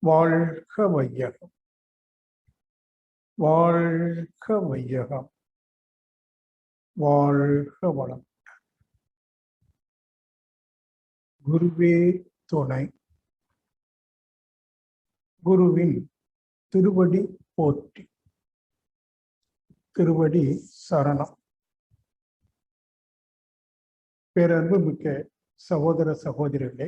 வாழ்க வையகம், வாழ்க வையகம், வாழ்க வளம். குருவே துணை. குருவின் திருவடி போற்றி. திருவடி சரணம். பேரன்பு மிக்க சகோதர சகோதரிகளே,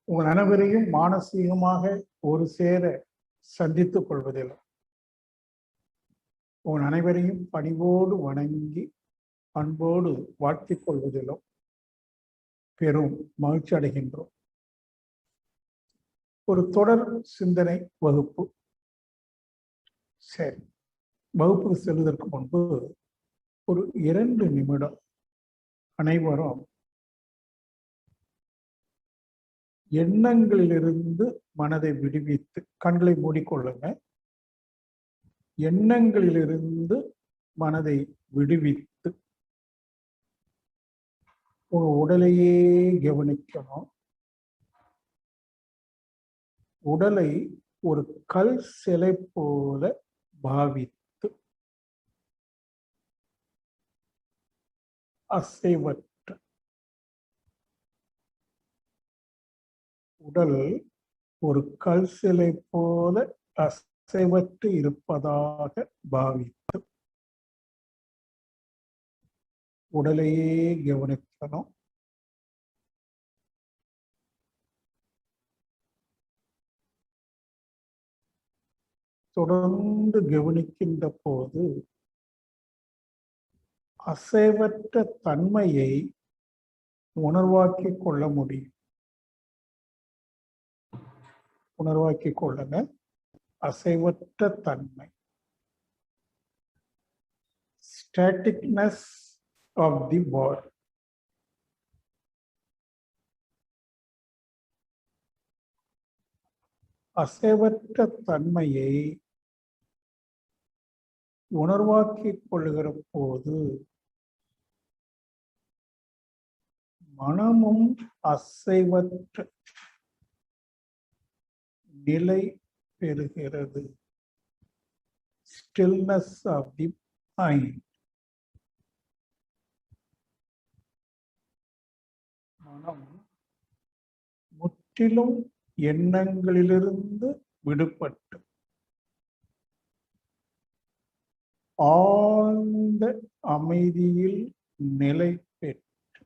உங்கள் அனைவரையும் மானசீகமாக ஒரு சேர சந்தித்துக் கொள்வதில் உங்கள் அனைவரையும் பணிவோடு வணங்கி அன்போடு வாழ்த்திக் கொள்வதிலும் பெரும் மகிழ்ச்சி அடைகின்றோம். ஒரு தொடர் சிந்தனை வகுப்பு. சரி, வகுப்புக்கு செல்வதற்கு முன்பு ஒரு 2 நிமிடம் அனைவரும் எண்ணங்களிலிருந்து மனதை விடுவித்து கண்களை மூடிக்கொள்ளுங்க. எண்ணங்களிலிருந்து மனதை விடுவித்து உங்க உடலையே கவனிக்கணும். உடலை ஒரு கல் சிலை போல பாவித்து அசைவற்ற உடல் ஒரு கல் சிலை போல அசைவற்று இருப்பதாக பாவித்து உடலையே கவனிக்கணும். தொடர்ந்து கவனிக்கின்ற போது அசைவற்ற தன்மையை உணர்வாக்கிக் கொள்ள முடியும். உணர்வாக்கிக் கொள்ளுங்க. அசைவற்ற தன்மை, staticness of the body. அசைவற்ற தன்மையை உணர்வாக்கிக் கொள்ளுகிற போது மனமும் அசைவற்ற நிலை பெறுகிறது. Stillness of the mind. மனம் முற்றிலும் எண்ணங்களிலிருந்து விடுபட்டு ஆழ்ந்த அமைதியில் நிலை பெற்று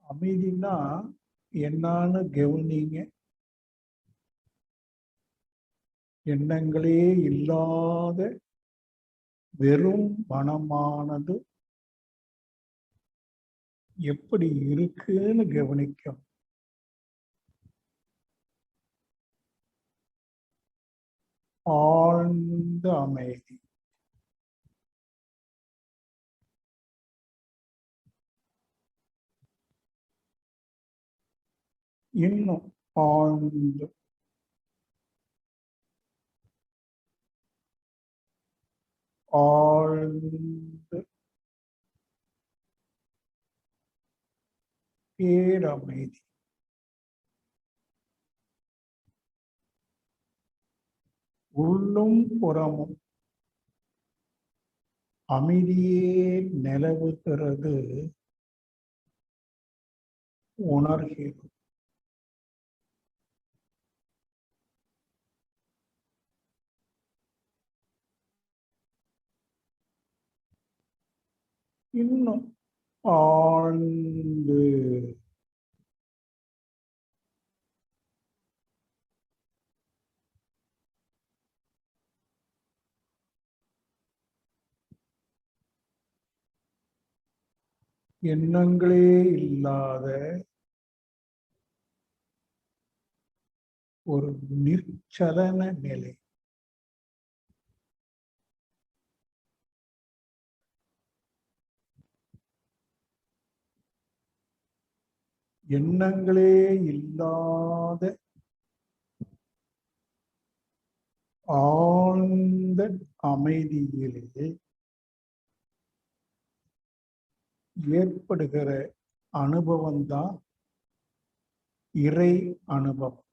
அமைதினா என்னான்னு கவனிங்க. எண்ணங்களே இல்லாத வெறும் மனமானது எப்படி இருக்குன்னு கவனிக்கும். ஆழ்ந்த அமைதி. இன்னும் ஆழ்ந்து ஆழ்ந்து பேரமைதி. உள்ளும் புறமும் அமைதியே நிலவுகிறது உணர்கிறது. இன்னும் ஆழ்ந்து எண்ணங்களே இல்லாத ஒரு நிர்ச்சலன நிலை. எண்ணங்களே இல்லாத ஆழ்ந்த அமைதியிலே ஏற்படுகிற அனுபவம்தான் இறை அனுபவம்.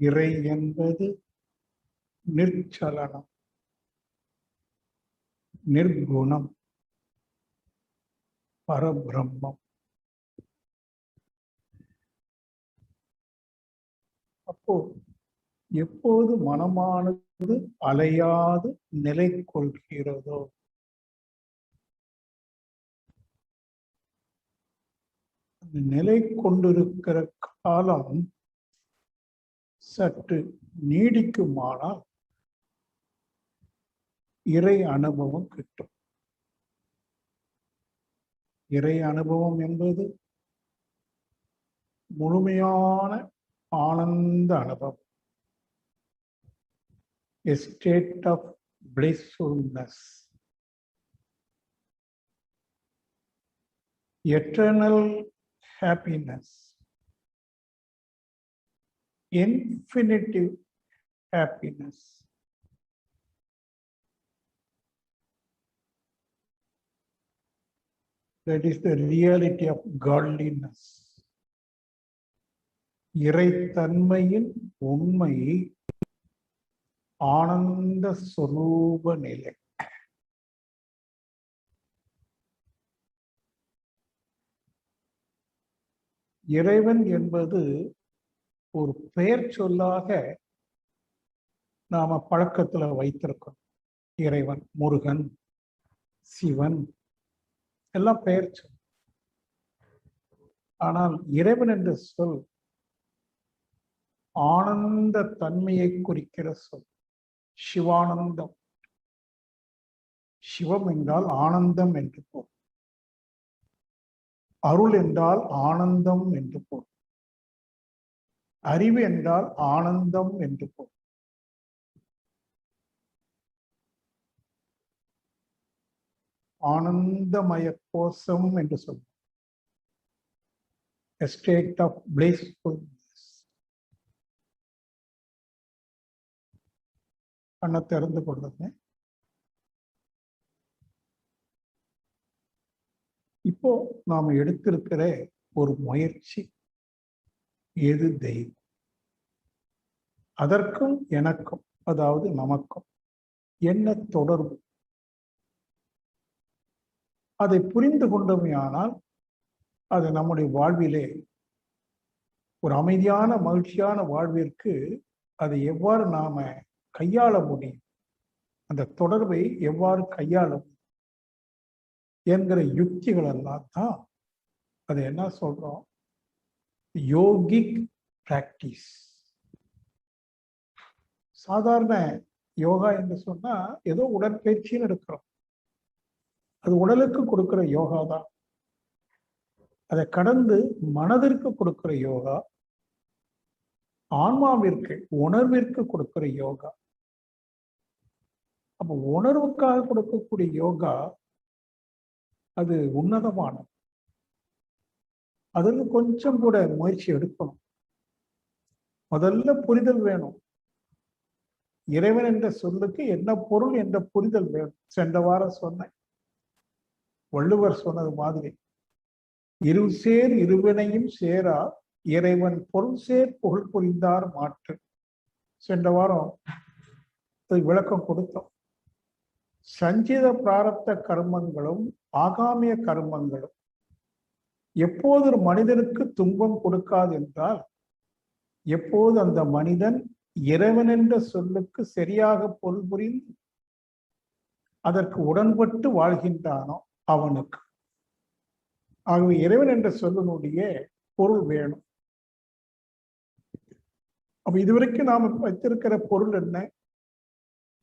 இறை என்பது நிர்ச்சலனம், நிர்குணம், பரபிரம்மம். அப்போ எப்போது மனமானது அலையாது நிலை கொள்கிறதோ, அந்த நிலை கொண்டிருக்கிற காலம் சற்று நீடிக்குமானால் இறை அனுபவம் கிட்டும். இறை அனுபவம் என்பது முழுமையான ஆனந்த அனுபவம், a state of blissfulness, eternal happiness, infinitive happiness. That is the reality of godliness. இறைத்தன்மையின் உண்மை ஆனந்த சொரூப நிலை. இறைவன் என்பது ஒரு பெயர் சொல்லாக நாம பழக்கத்துல வைத்திருக்கோம். இறைவன், முருகன், சிவன் எல்லாம் பெயர் சொல். ஆனால் இறைவன் என்ற சொல் ஆனந்த தன்மையை குறிக்கிற சொல். சிவானந்தம். சிவம் என்றால் ஆனந்தம் என்று பொருள். அருள் என்றால் ஆனந்தம் என்று பொருள். அறிவு என்றால் ஆனந்தம் என்று பொருள். ஆனந்தமய கோஷம் என்று சொல்லும். A state of blissfulness. கண்ணை திறந்து கொள்ளுங்க. இப்போ நாம எடுத்திருக்கிற ஒரு முயற்சி, எது தெய்வம்? அதற்கும் எனக்கும், அதாவது நமக்கும் என்ன தொடர்பு? அதை புரிந்து கொண்டோமையானால் அது நம்முடைய வாழ்விலே ஒரு அமைதியான மகிழ்ச்சியான வாழ்விற்கு அதை எவ்வாறு நாம கையாள முடியும், அந்த தொடர்பை எவ்வாறு கையாள முடியும் என்கிற யுக்திகள் எல்லாம் தான் அது என்ன சொல்றோம், யோகிக் பிராக்டிஸ். சாதாரண யோகா என்று சொன்னா ஏதோ உடற்பயிற்சின்னு இருக்கிறோம், அது உடலுக்கு கொடுக்கிற யோகா தான். அதை கடந்து மனதிற்கு கொடுக்கிற யோகா, ஆன்மாவிற்கு உணர்விற்கு கொடுக்கிற யோகா. அப்ப உணர்வுக்காக கொடுக்கக்கூடிய யோகா அது உன்னதமானது. அதற்கு கொஞ்சம் கூட முயற்சி எடுக்கணும். முதல்ல புரிதல் வேணும். இறைவன் என்ற சொல்லுக்கு என்ன பொருள் என்ற புரிதல் வேணும். சென்ற வாரம் சொன்னேன், வள்ளுவர் சொன்னது மாதிரி, இருசேர் இருவினையும் சேரா இறைவன் பொருள் சேர் புகழ் புரிந்தார் மாற்று. சென்ற வாரம் விளக்கம் கொடுத்தோம். சஞ்சித பிராரப்த கர்மங்களும் ஆகாமிய கர்மங்களும் எப்போது ஒரு மனிதனுக்கு துன்பம் கொடுக்காது என்றால், எப்போது அந்த மனிதன் இறைவன் என்ற சொல்லுக்கு சரியாக பொருள் புரிந்து அதற்கு உடன்பட்டு வாழ்கின்றானோ அவனுக்கு. ஆகவே இறைவன் என்ற சொல்லினுடைய பொருள் வேணும். அப்ப இதுவரைக்கும் நாம் வைத்திருக்கிற பொருள் என்ன,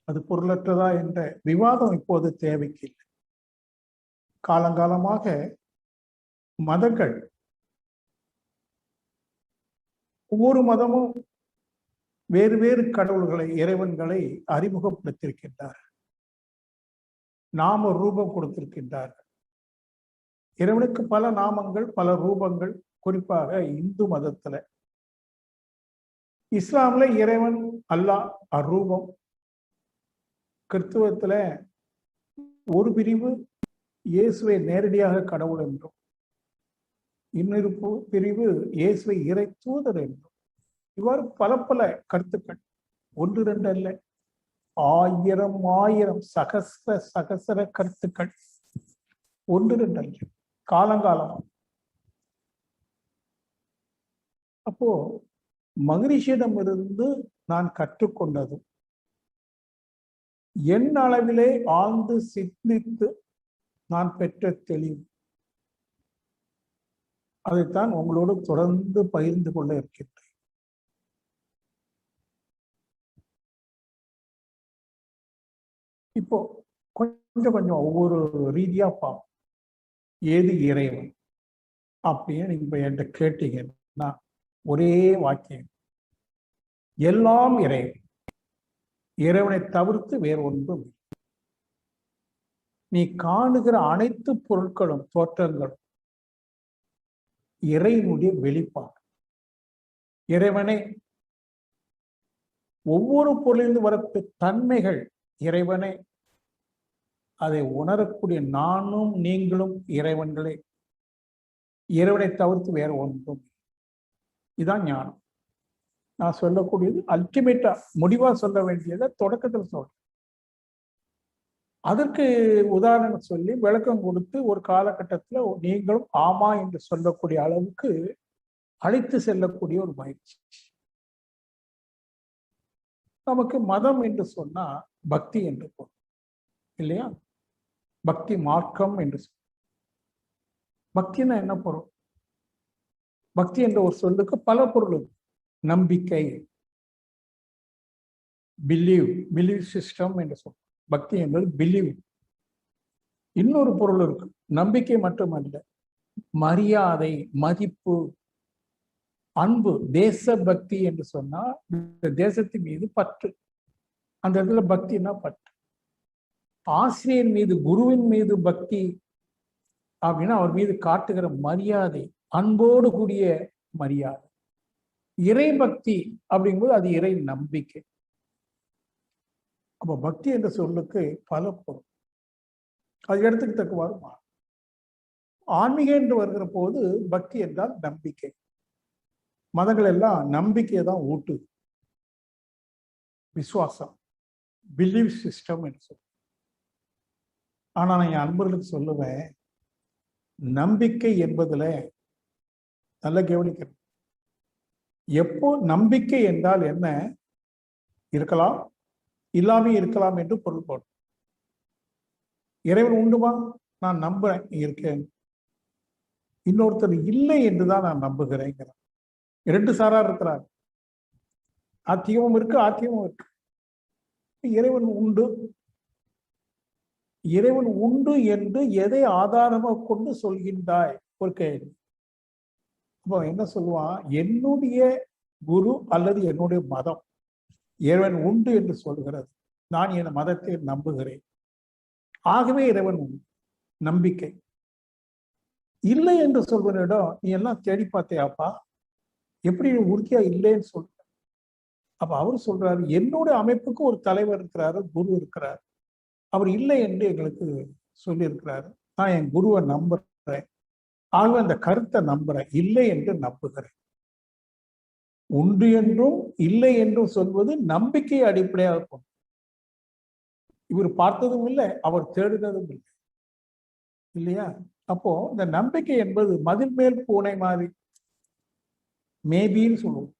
அது பொருளற்றதா என்ற விவாதம் இப்போது தேவைக்கு இல்லை. காலங்காலமாக மதங்கள், ஒவ்வொரு மதமும் வேறு வேறு கடவுள்களை, இறைவன்களை அறிமுகப்படுத்தியிருக்கின்றார். நாம ரூபம் கொடுத்திருக்கின்றார்கள். இறைவனுக்கு பல நாமங்கள், பல ரூபங்கள். குறிப்பாக இந்து மதத்துல, இஸ்லாம்ல இறைவன் அல்லாஹ் அரூபம், கிறிஸ்துவத்துல ஒரு பிரிவு இயேசுவை நேரடியாக கடவுள் என்றும், இன்னொரு பிரிவு இயேசுவை இறை தூதர் என்றும், இவ்வாறு பல பல கருத்துக்கள், ஒன்று ரெண்டு அல்ல, ஆயிரம் ஆயிரம் சகசர சகசர கருத்துக்கள், ஒன்று ரெண்டு அல்ல, காலங்காலமா. அப்போ மகரிஷியிடமிருந்து நான் கற்றுக்கொண்டதும், என் அளவிலே ஆழ்ந்து சிந்தித்து நான் பெற்ற தெளிவு, அதைத்தான் உங்களோடு தொடர்ந்து பகிர்ந்து கொள்ள இருக்கின்றேன். இப்போ கொஞ்சம் கொஞ்சம் ஒவ்வொரு ரீதியா பார்ப்போம். ஏது இறைவன் அப்படின்னு நீங்க என்கிட்ட கேட்டீங்கன்னா ஒரே வாக்கியம், எல்லாம் இறைவன். இறைவனை தவிர்த்து வேறு ஒன்றும். நீ காணுகிற அனைத்து பொருட்களும் தோற்றங்களும் இறைவனுடைய வெளிப்பாடு. இறைவனை ஒவ்வொரு பொருளிலிருந்து வரக்கூடிய தன்மைகள் இறைவனை, அதை உணரக்கூடிய நானும் நீங்களும் இறைவன்களே. இறைவனை தவிர்த்து வேற ஒன்றும். இதுதான் ஞானம். நான் சொல்லக்கூடியது அல்டிமேட்டா முடிவா சொல்ல வேண்டியதை தொடக்கத்தில் சொல்றேன். அதற்கு உதாரணம் சொல்லி விளக்கம் கொடுத்து ஒரு காலகட்டத்தில் நீங்களும் ஆமா என்று சொல்லக்கூடிய அளவுக்கு அழைத்து செல்லக்கூடிய ஒரு பயிற்சி. நமக்கு மதம் என்று சொன்னா பக்தி என்று பொருள் இல்லையா? பக்தி மார்க்கம் என்று சொல். பக்தின்னா என்ன பொருள்? பக்தி என்ற ஒரு சொல்லுக்கு பல பொருள். நம்பிக்கை, பிலீவ் சிஸ்டம் என்று சொல். பக்தி என்பது பிலீவ். இன்னொரு பொருள் இருக்கு, நம்பிக்கை மட்டுமல்ல, மரியாதை, மதிப்பு, அன்பு. தேச பக்தி என்று சொன்னா இந்த தேசத்தின் மீது பற்று. அந்த இடத்துல பக்தினா பற்று. ஆசிரியர் மீது, குருவின் மீது பக்தி அப்படின்னா அவர் மீது காட்டுகிற மரியாதை, அன்போடு கூடிய மரியாதை. இறை பக்தி அப்படிங்கும்போது அது இறை நம்பிக்கை. அப்ப பக்தி என்ற சொல்லுக்கு பல பொருள். அது இடத்துக்கு தக்கவாறு மாறும். ஆன்மீகம் என்று வருகிற போது பக்தி என்றால் நம்பிக்கை. மதங்கள் எல்லாம் நம்பிக்கையை தான் ஊட்டுது. விசுவாசம், பிலீவ் சிஸ்டம் என்று சொல்லுவேன். ஆனா நான் என் அன்பர்களுக்கு சொல்லுவேன், நம்பிக்கை என்பதுல நல்ல கவனிக்கணும். எப்போ நம்பிக்கை என்றால் என்ன? இருக்கலாம், இல்லாமே இருக்கலாம் என்று பொருள் போடும். இறைவன் உண்டுமா? நான் நம்புறேன் இருக்கேன். இன்னொருத்தர் இல்லை என்றுதான் நான் நம்புகிறேங்கிறேன். இரண்டு சாரார் இருக்கிறார். ஆத்தியமும் இருக்கு, ஆத்தியமும் இருக்கு. இறைவன் உண்டு. இறைவன் உண்டு என்று எதை ஆதாரமாக கொண்டு சொல்கின்றாய்? ஒரு கேள்வி. அப்போ என்ன சொல்லுவான்? என்னுடைய குரு அல்லது என்னுடைய மதம் இறைவன் உண்டு என்று சொல்கிறது. நான் என் மதத்தை நம்புகிறேன். ஆகவே இறைவன் உண்டு. நம்பிக்கை. இல்லை என்று சொல்வனிடம் நீ எல்லாம் தேடி பார்த்தியாப்பா, எப்படி உறுதியா இல்லைன்னு சொல்ற? அப்ப அவர் சொல்றாரு, என்னுடைய அமைப்புக்கு ஒரு தலைவர் இருக்கிறாரு, குரு இருக்கிறார். அவர் இல்லை என்று எங்களுக்கு சொல்லி இருக்கிறாரு. நான் என் குருவை நம்புறேன். ஆகவே அந்த கருத்தை நம்புறேன், இல்லை என்று நம்புகிறேன். உண்டு என்றும் இல்லை என்றும் சொல்வது நம்பிக்கையை அடிப்படையாக கொண்டு. இவர் பார்த்ததும் இல்லை, அவர் தேடினதும் இல்லை, இல்லையா? அப்போ இந்த நம்பிக்கை என்பது மதில் மேல் பூனை மாதிரி, மேபின்னு சொல்லுவோம்.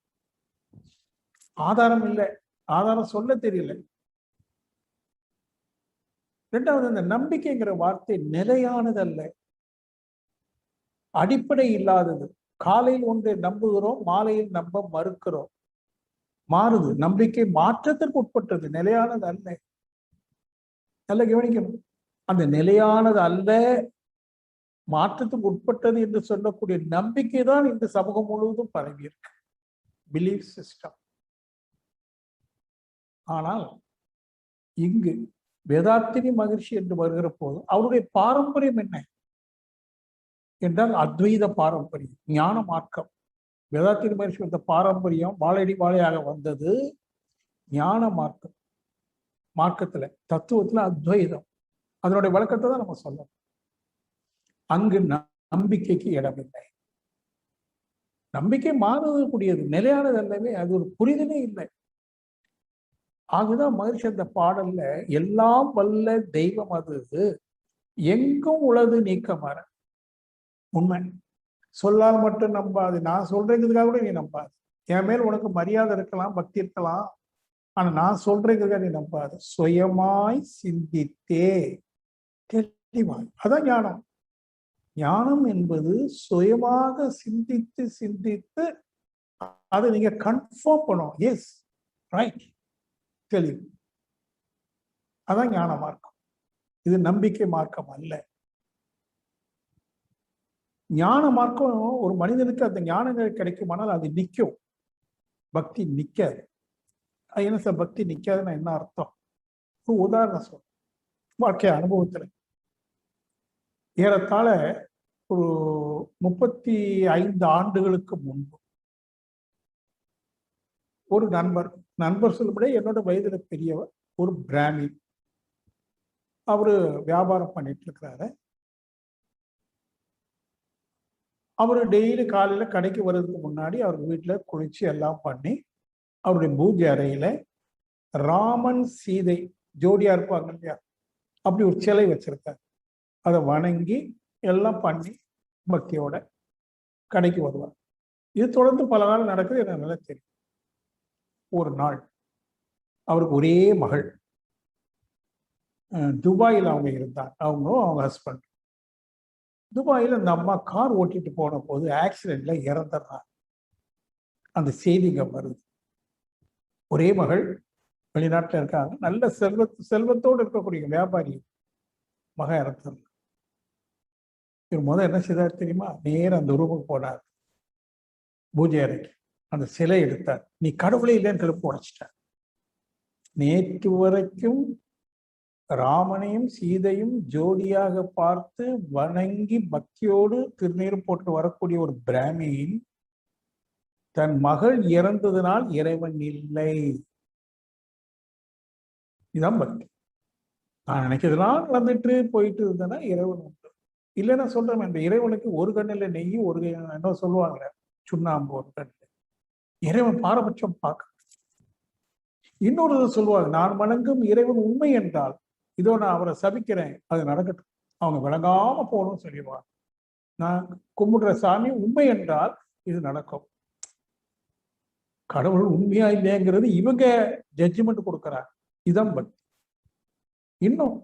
ஆதாரம் இல்லை, ஆதாரம் சொல்ல தெரியல. இரண்டாவது, இந்த நம்பிக்கைங்கிற வார்த்தை நிலையானது அல்ல, அடிப்படை இல்லாதது. காலையில் ஒன்றை நம்புகிறோம், மாலையில் நம்ப மறுக்கிறோம். மாறுது. நம்பிக்கை மாற்றத்திற்கு உட்பட்டது, நிலையானது அல்ல. நல்ல கவனிக்கணும். அந்த நிலையானது அல்ல, மாற்றத்துக்கு உட்பட்டது என்று சொல்லக்கூடிய நம்பிக்கை தான் இந்த சமூகம் முழுவதும் பரவி இருக்கு. Believe system. ஆனால் இங்கு வேதாத்திரி மகிழ்ச்சி என்று வருகிற போது அவருடைய பாரம்பரியம் என்ன என்றால் அத்வைத பாரம்பரியம், ஞான மார்க்கம். வேதாத்திரி மகிழ்ச்சி வந்த பாரம்பரியம் வாழையடி வாழையாக வந்தது ஞான மார்க்கம். மார்க்கத்துல, தத்துவத்துல அத்வைதம். அதனுடைய விளக்கத்தை தான் நம்ம சொல்லணும். அங்கு நம்பிக்கைக்கு இடமில்லை. நம்பிக்கை மாறக்கூடியது, நிலையானது அல்லவே. அது ஒரு புரிதலே இல்லை. ஆகுதான் மகிழ்ச்சி அந்த பாடல்ல எல்லாம் வல்ல தெய்வம் அது எங்கும் உளது நீக்கமற. உண்மை. சொல்லால் மட்டும் நம்பாது. நான் சொல்றேங்கிறதுக்காக கூட நீ நம்பாது. என் மேல் உனக்கு மரியாதை இருக்கலாம், பக்தி இருக்கலாம், ஆனா நான் சொல்றேங்கிறதுக்காக நீ நம்பாது. சுயமாய் சிந்தித்தே தெளிவாய். அதான் ஞானம். ஞானம் என்பது சுயமாக சிந்தித்து சிந்தித்து அதை நீங்க கன்ஃபார்ம் பண்ணும். எஸ், ரைட், தெளிவு. அதான் ஞான மார்க்கம். இது நம்பிக்கை மார்க்கம் அல்ல. ஞான மார்க்கம் ஒரு மனிதனுக்கு அந்த ஞானங்கள் கிடைக்குமானால் அது நிற்கும். பக்தி நிற்காது. என்ன சார் பக்தி நிற்காதுன்னா என்ன அர்த்தம்? ஒரு உதாரணம் சொல்றேன். வாழ்க்கை அனுபவத்தில் ஏறத்தாழ ஒரு 35 ஆண்டுகளுக்கு முன்பு ஒரு நண்பர் சொல்லும்படி என்னோட வயதுல பெரியவர், ஒரு பிராமின். அவரு வியாபாரம் பண்ணிட்டு இருக்கிறாரு. அவரு டெய்லி காலையில கடைக்கு வர்றதுக்கு முன்னாடி அவர் வீட்டுல குளிச்சு எல்லாம் பண்ணி அவருடைய பூஜை அறையில ராமன் சீதை ஜோடியா இருப்பாங்க இல்லையா, அப்படி ஒரு சிலை வச்சிருக்காரு. அதை வணங்கி எல்லாம் பண்ணி பக்தியோட கடைக்கு வருவார். இது தொடர்ந்து பல நாள் நடக்குது, எனக்கு நல்லா தெரியும். ஒரு நாள் அவருக்கு ஒரே மகள், துபாயில் அவங்க இருந்தாங்க, அவங்களும் அவங்க ஹஸ்பண்ட். துபாயில் அந்த அம்மா கார் ஓட்டிட்டு போன போது ஆக்சிடென்ட்ல இறந்துடுறாங்க. அந்த செய்திங்க வருது. ஒரே மகள், வெளிநாட்டில் இருக்காங்க, நல்ல செல்வத்தோடு இருக்கக்கூடிய வியாபாரி, மகன் இறந்துடுறாங்க. இவர் முதல் என்ன செய்தார் தெரியுமா? நேரம் அந்த ரூமுக்கு போனார், பூஜை அறைக்கு. அந்த சிலை எடுத்தார். நீ கடவுளே இல்லைன்னு கழுப்பு உடைச்சிட்டார். நேற்று வரைக்கும் ராமனையும் சீதையும் ஜோடியாக பார்த்து வணங்கி பக்தியோடு திருநீர் போட்டு வரக்கூடிய ஒரு பிராமின் தன் மகள் இறந்ததுனால் இறைவன் இல்லை. இதான் பக்தி. நான் நினைக்கிறதுலாம் நடந்துட்டு போயிட்டு இருந்தேன்னா இறைவன் உண்டு. இல்லைன்னா சொல்றேன், இந்த இறைவனுக்கு ஒரு கண்ணில் நெய், ஒரு என்ன சொல்லுவாங்க சுண்ணாம்பு ஒரு கண்ணில். இறைவன் பாரபட்சம் பார்க்க. இன்னொரு சொல்லுவாங்க, நான் வணங்கும் இறைவன் உண்மை என்றால் இதோ நான் அவரை சபிக்கிறேன், அது நடக்கட்டும், அவங்க விளங்காம போகணும்னு சொல்லிடுவாங்க. நான் கும்பிடுற சாமி உண்மை என்றால் இது நடக்கும். கடவுள் உண்மையா இல்லைங்கிறது இவங்க ஜட்ஜ்மெண்ட் கொடுக்கிறாங்க. இதான் பக்தி. இன்னும்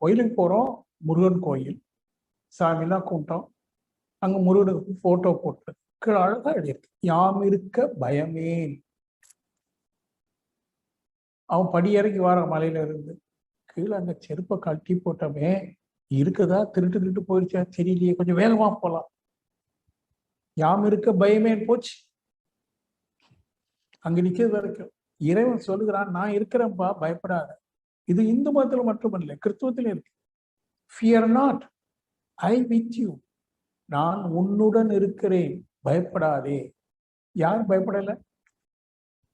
கோயிலுக்கு போறோம், முருகன் கோயில், சாமிலாம் கூட்டம், அங்க முருகனுக்கு போட்டோ போட்டு கீழே அழகா எழுதியிருக்கு, யாம் இருக்க பயமே. அவன் படி இறங்கி வர மலையில இருந்து கீழே அந்த செருப்பை கட்டி போட்டமே இருக்குதா, திருட்டு போயிடுச்சா தெரியலையே, கொஞ்சம் வேகமா போலாம். யாம் இருக்க பயமே போச்சு. அங்க நிக்கிறது வரைக்கும் இறைவன் சொல்லுகிறான், நான் இருக்கிறேன்பா, பயப்படாத. இது இந்து மதத்துல மட்டுமல்ல, கிறிஸ்துவத்திலும் இருக்கு. Fear not, I with you, நான் உன்னுடன் இருக்கிறேன், பயப்படாதே. யார் பயப்படல?